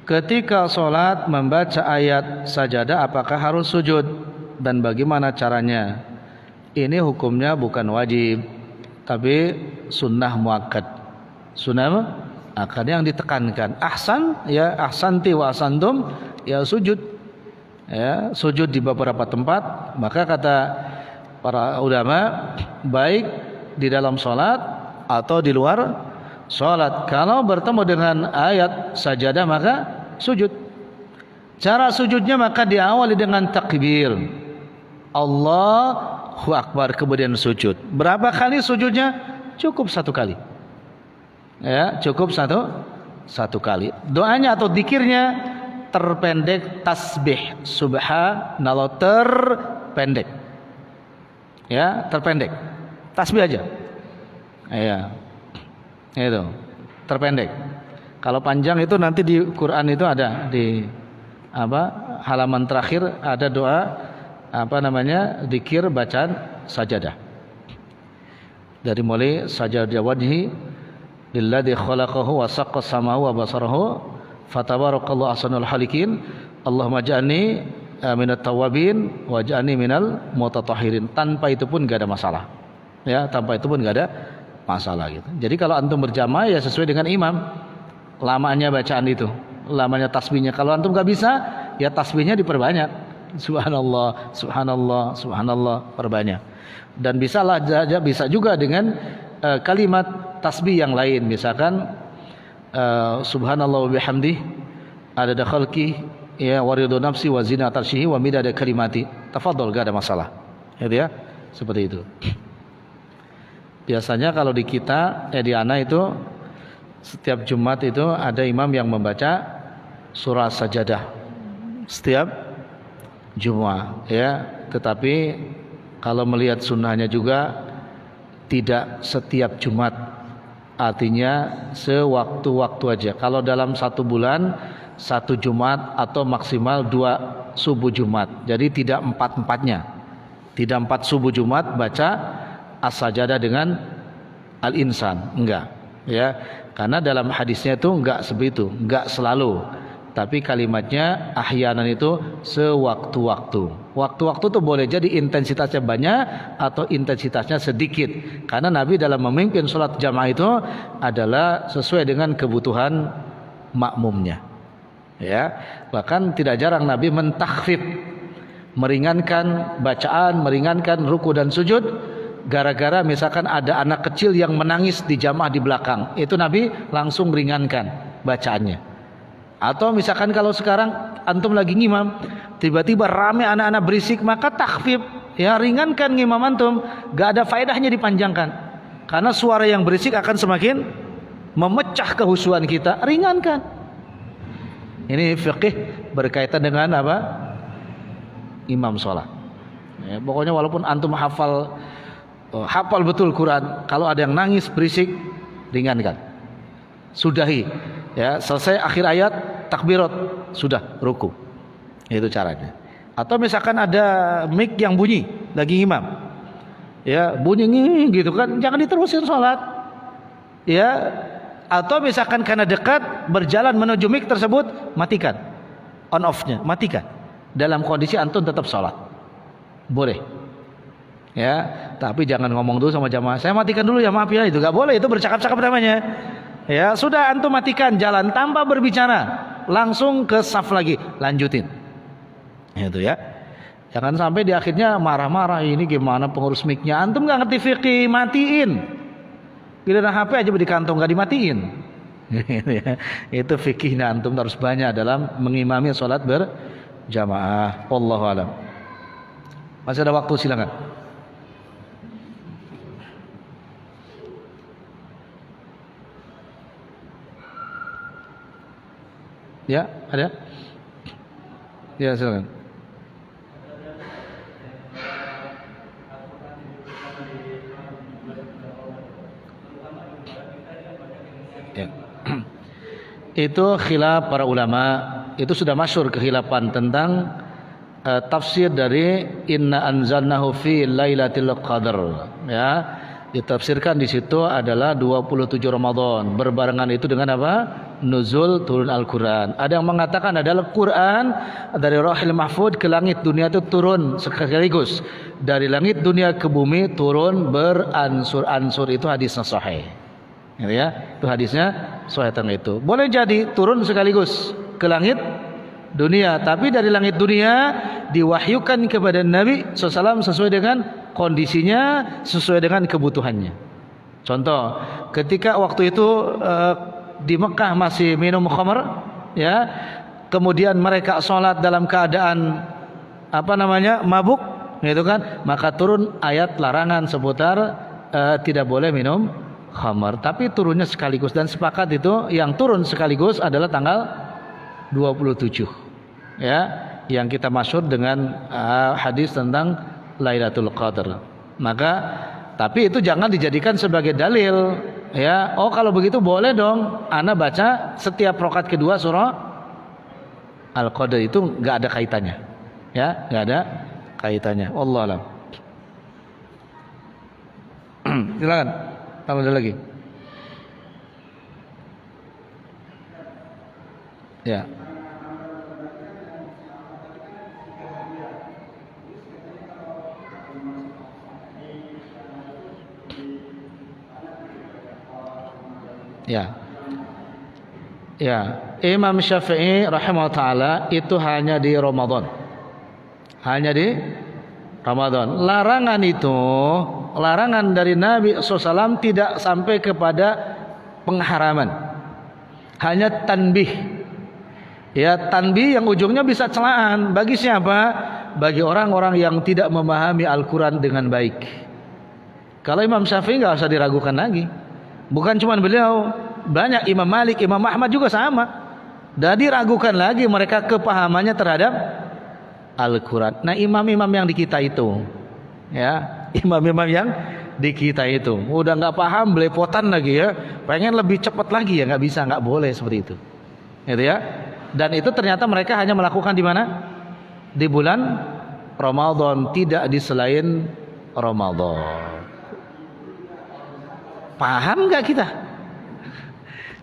Ketika sholat membaca ayat sajadah, apakah harus sujud dan bagaimana caranya? Ini hukumnya bukan wajib, tapi sunnah muakkad. Sunnah akan yang ditekankan. Ahsan ya ahsanti wa ahsantum ya sujud. Ya, sujud di beberapa tempat. Maka kata para ulama, baik di dalam sholat atau di luar sholat. Kalau bertemu dengan ayat sajadah maka sujud. Cara sujudnya maka diawali dengan takbir. Allahu Akbar, kemudian sujud. Berapa kali sujudnya? Cukup 1 kali. Ya, cukup satu kali. Doanya atau dzikirnya terpendek tasbih subhanallah, terpendek. Ya, terpendek. Tasbih aja. Ya. Itu. Terpendek. Kalau panjang itu nanti di Quran itu ada di halaman terakhir ada doa dzikir bacaan sajadah. Dari mulai sajadah wajhi lilladzi khalaqahu wa saqqa samahu wa basarahu fatabarakallahu ahsanul khaliqin Allahumma ja'alni minat tawabin wa ja'alni minal mutatahhirin. Tanpa itu pun enggak ada masalah. Ya, tanpa itu pun enggak ada masalah gitu. Jadi kalau antum berjamaah ya sesuai dengan imam. Lamanya bacaan itu, lamanya tasbihnya. Kalau antum enggak bisa, ya tasbihnya diperbanyak. Subhanallah, subhanallah, subhanallah, perbanyak. Dan bisa juga dengan kalimat tasbih yang lain. Misalkan subhanallah wa bihamdih adada khalqi ya waridhu nafsi wa zinata arsyihi wa midada kalimati. Tafadhol, enggak ada masalah. Gitu ya. Seperti itu. Biasanya kalau di kita di ana itu setiap Jumat itu ada imam yang membaca surah sajadah setiap Jumat ya, tetapi kalau melihat sunnahnya juga tidak setiap Jumat, artinya sewaktu-waktu aja. Kalau dalam 1 bulan 1 Jumat atau maksimal 2 subuh Jumat, jadi tidak 4-4-nya, tidak 4 subuh Jumat baca as-sajadah dengan al-insan, enggak ya, karena dalam hadisnya itu enggak seperti itu, enggak selalu Tapi kalimatnya ahyanan itu sewaktu-waktu. Waktu-waktu itu boleh jadi intensitasnya banyak atau intensitasnya sedikit. Karena Nabi dalam memimpin sholat jamaah itu adalah sesuai dengan kebutuhan makmumnya. Ya, bahkan tidak jarang Nabi mentakhfif, meringankan bacaan, meringankan ruku dan sujud. Gara-gara misalkan ada anak kecil yang menangis di jamaah di belakang, itu Nabi langsung ringankan bacaannya. Atau misalkan kalau sekarang antum lagi ngimam, tiba-tiba rame anak-anak berisik, maka takhfif, ya ringankan ngimam antum, gak ada faedahnya dipanjangkan. Karena suara yang berisik akan semakin memecah kehusuan kita, ringankan. Ini fikih berkaitan dengan apa? Imam sholat. Ya, pokoknya walaupun antum hafal betul Quran, kalau ada yang nangis berisik, ringankan. Sudahi. Ya, selesai akhir ayat takbirat, sudah ruku. Itu caranya. Atau misalkan ada mic yang bunyi lagi imam, ya bunyi gitu kan, jangan diterusin sholat. Ya, atau misalkan karena dekat berjalan menuju mic tersebut, matikan on off-nya, matikan. Dalam kondisi antum tetap sholat, boleh. Ya, tapi jangan ngomong dulu sama jamaah, saya matikan dulu ya, maaf ya, itu gak boleh, itu bercakap-cakap namanya. Ya, sudah antum matikan jalan tanpa berbicara, langsung ke saf lagi, lanjutin. Itu ya. Jangan sampai di akhirnya marah-marah, ini gimana pengurus mic-nya, antum gak ngerti fikih, matiin. Giliran HP aja di kantong gak dimatiin. Itu fikihnya antum harus banyak dalam mengimami sholat berjamaah. Wallahu a'lam. Masih ada waktu, silakan. Ya, ada? Ya, silakan. Ya. Itu khilaf para ulama, itu sudah masyhur kekhilafan tentang tafsir dari inna anzalnahu fi lailatul qadar. Ya, ditafsirkan di situ adalah 27 Ramadan. Berbarengan itu dengan apa? Nuzul turun Al-Quran. Ada yang mengatakan adalah Quran dari Lauhul Mahfuz ke langit dunia itu turun sekaligus. Dari langit dunia ke bumi turun beransur-ansur, itu hadisnya sahih. Ya, itu hadisnya sahih tentang itu. Boleh jadi turun sekaligus ke langit dunia, tapi dari langit dunia diwahyukan kepada Nabi SAW sesuai dengan kondisinya, sesuai dengan kebutuhannya. Contoh, ketika waktu itu di Mekah masih minum khamr, ya, kemudian mereka sholat dalam keadaan mabuk, gitu kan, maka turun ayat larangan seputar tidak boleh minum khamr. Tapi turunnya sekaligus, dan sepakat itu yang turun sekaligus adalah tanggal 27, ya, yang kita masyhur dengan hadis tentang Lailatul Qadar. Maka tapi itu jangan dijadikan sebagai dalil, ya. Oh, kalau begitu boleh dong ana baca setiap rakaat kedua surah Al-Qadar, itu enggak ada kaitannya. Ya, enggak ada kaitannya. Wallahu a'lam. Silakan. Kalau ada lagi. Ya. Ya. Ya, Imam Syafi'i rahimahullah taala itu hanya di Ramadan. Hanya di Ramadan. Larangan dari Nabi SAW tidak sampai kepada pengharaman. Hanya tanbih. Ya, tanbih yang ujungnya bisa celaan. Bagi siapa? Bagi orang-orang yang tidak memahami Al-Quran dengan baik. Kalau Imam Syafi'i nggak usah diragukan lagi. Bukan cuma beliau, banyak Imam Malik, Imam Ahmad juga sama. Dan diragukan lagi mereka kepahamannya terhadap Al-Quran. Nah, imam-imam yang di kita itu, ya, imam-imam yang di kita itu udah nggak paham, belepotan lagi, ya, pengen lebih cepat lagi, ya nggak bisa, nggak boleh seperti itu, gitu ya. Dan itu ternyata mereka hanya melakukan di mana? Di bulan Ramadan, tidak di selain Ramadan. Paham nggak kita?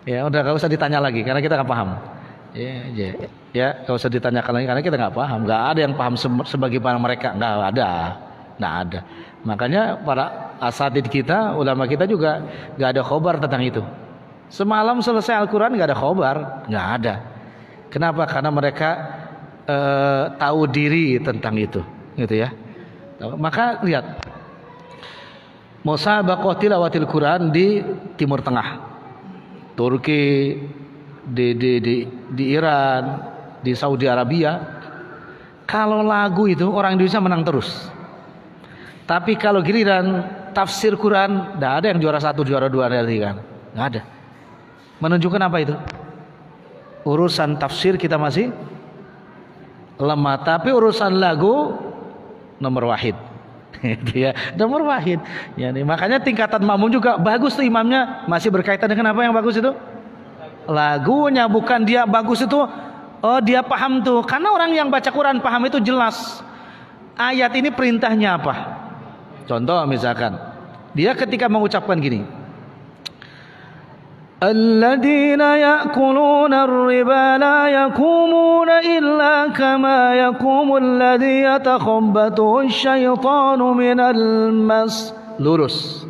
Ya udah, nggak usah ditanya lagi karena kita nggak paham. Ya, nggak usah ditanyakan lagi karena kita nggak paham. Nggak ada yang paham sebagaimana mereka. Nggak ada. Makanya para asatid kita, ulama kita juga nggak ada khobar tentang itu. Semalam selesai Al-Quran nggak ada khobar, nggak ada. Kenapa? Karena mereka tahu diri tentang itu, gitu ya. Maka lihat, musabaqah tilawatil Quran di Timur Tengah, Turki, di Iran, di Saudi Arabia. Kalau lagu itu orang Indonesia menang terus. Tapi kalau giliran tafsir Quran, tidak ada yang juara 1, juara 2 nanti kan, nggak ada. Menunjukkan apa itu? Urusan tafsir kita masih lemah, tapi urusan lagu nomor wahid. Itu ya, nomor wahid. Ya, makanya tingkatan makmum juga bagus tuh imamnya, masih berkaitan dengan apa yang bagus itu? Lagunya, bukan dia bagus itu. Oh, dia paham tuh. Karena orang yang baca Quran paham itu jelas. Ayat ini perintahnya apa? Contoh misalkan, dia ketika mengucapkan gini, Alladzina ya'kuluna ar-riba la yakumuna illa kama yakumul ladzi yatakhabbathu asy-syaitanu minal mas. Lurus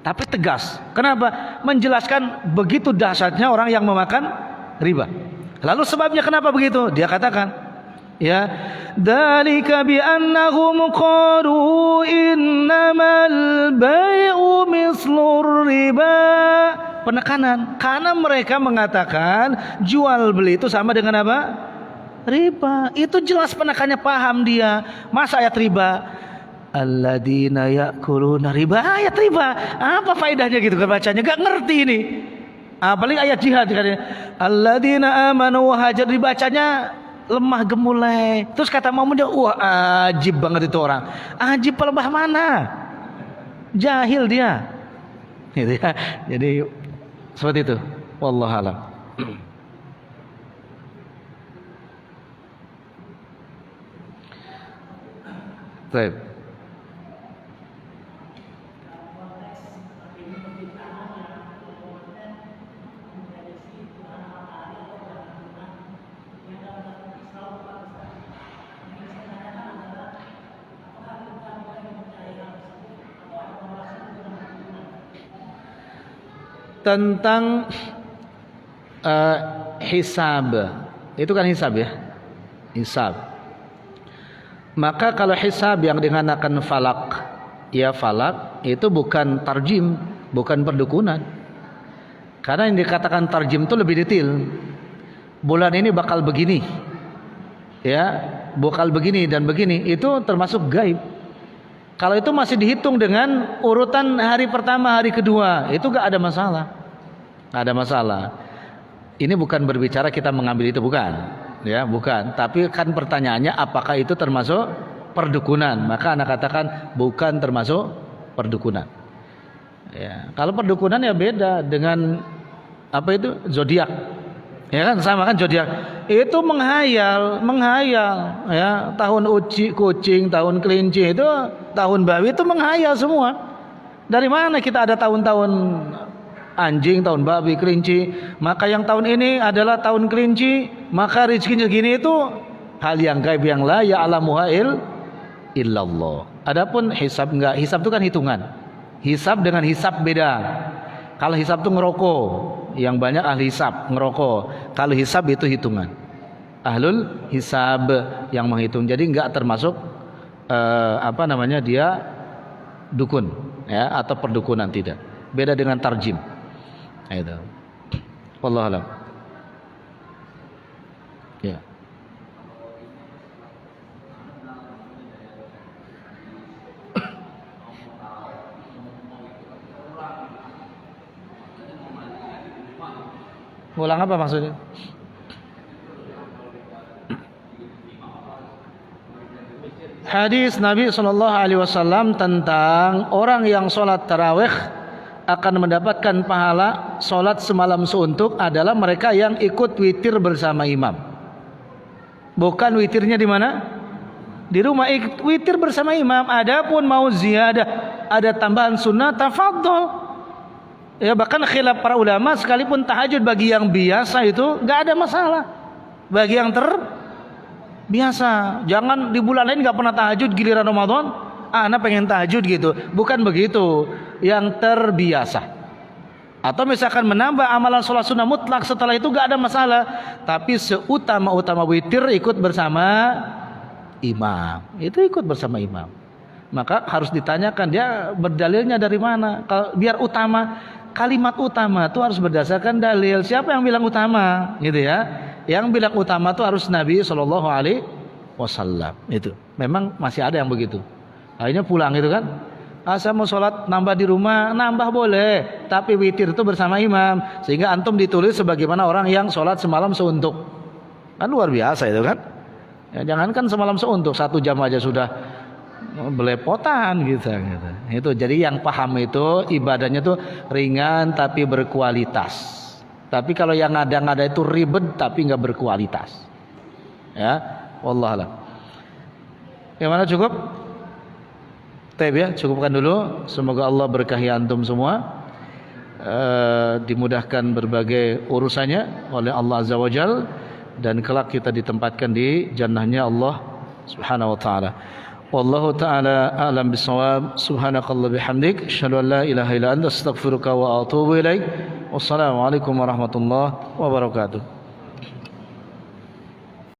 tapi tegas. Kenapa? Menjelaskan begitu dahsyatnya orang yang memakan riba. Lalu sebabnya kenapa begitu? Dia katakan, ya, dzalika bi annahum qalu innamal bai'u mislur riba. Penekanan, karena mereka mengatakan jual beli itu sama dengan apa? Riba. Itu jelas penekannya, paham dia. Masa ayat riba? Alladzina ya'kuluna riba, ayat riba. Apa faedahnya gitu kan bacanya? Gak ngerti ini. Apalagi ayat jihad kan. Alladzina amanu wa hajar, dibacanya lemah gemulai. Terus kata Muhammad, wah ajib banget itu orang. Ajib pelembah mana? Jahil dia. Gitu ya. Jadi seperti itu. Wallahu a'lam. Baik. Tentang hisab, itu kan hisab ya, hisab. Maka kalau hisab yang digunakan falak, ya falak itu bukan tarjim, bukan perdukunan. Karena yang dikatakan tarjim itu lebih detail. Bulan ini bakal begini, ya, bakal begini dan begini, itu termasuk gaib. Kalau itu masih dihitung dengan urutan hari pertama, hari kedua, itu gak ada masalah. Gak ada masalah. Ini bukan berbicara kita mengambil itu, bukan. Ya, bukan. Tapi kan pertanyaannya apakah itu termasuk perdukunan? Maka anak katakan bukan termasuk perdukunan. Ya, kalau perdukunan ya beda dengan apa itu? Zodiak. Ya kan sama kan zodiak. Itu menghayal ya, tahun kucing, tahun kelinci itu, tahun babi itu menghayal semua. Dari mana kita ada tahun-tahun anjing, tahun babi, kelinci? Maka yang tahun ini adalah tahun kelinci, maka rezekinya gini, itu hal yang gaib yang la ya'lamuha illallah. Adapun hisab enggak, hisab itu kan hitungan. Hisab dengan hisab beda. Kalau hisab itu ngerokok, yang banyak ahli hisab ngerokok. Kalau hisab itu hitungan, ahlul hisab yang menghitung. Jadi enggak termasuk dia dukun ya, atau perdukunan, tidak. Beda dengan tarjim. Itu. Wallahu a'lam. Ya. Ulang apa maksudnya? Hadis Nabi SAW tentang orang yang sholat tarawih akan mendapatkan pahala sholat semalam suntuk adalah mereka yang ikut witir bersama imam. Bukan witirnya di mana? Di rumah, witir bersama imam. Adapun mau ziyadah, ada tambahan sunnah, tafadhol. Ya, bahkan khilaf para ulama, sekalipun tahajud bagi yang biasa itu nggak ada masalah. bagi yang terbiasa. Jangan di bulan lain nggak pernah tahajud, giliran Ramadan, anak pengen tahajud gitu. Bukan begitu. Yang terbiasa. Atau misalkan menambah amalan sholat sunnah mutlak setelah itu nggak ada masalah. Tapi seutama-utama witir ikut bersama imam. Itu ikut bersama imam. Maka harus ditanyakan dia berdalilnya dari mana. Kalau biar utama, kalimat utama itu harus berdasarkan dalil. Siapa yang bilang utama, gitu ya? Yang bilang utama itu harus Nabi Shallallahu Alaihi Wasallam. Itu memang masih ada yang begitu. Akhirnya pulang gitu kan? Saya mau sholat nambah di rumah, nambah boleh, tapi witir itu bersama imam. Sehingga antum ditulis sebagaimana orang yang sholat semalam seuntuk. Kan luar biasa itu kan? Ya, jangankan semalam seuntuk, 1 jam aja sudah belepotan gitu. Itu jadi yang paham itu ibadahnya tuh ringan tapi berkualitas. Tapi kalau yang ngada-ngada itu ribet tapi nggak berkualitas. Ya, wallahualam. Yang mana cukup? Taib ya, cukupkan dulu. Semoga Allah berkahi antum semua, dimudahkan berbagai urusannya oleh Allah Azza wa Jal, dan kelak kita ditempatkan di jannahnya Allah Subhanahu wa taala. Wallahu taala a'lam bissawab. Subhanakallah bihamdik, asyhadu an la ilaha illa anta, astaghfiruka wa atubu ilaik. Wassalamualaikum warahmatullahi wabarakatuh.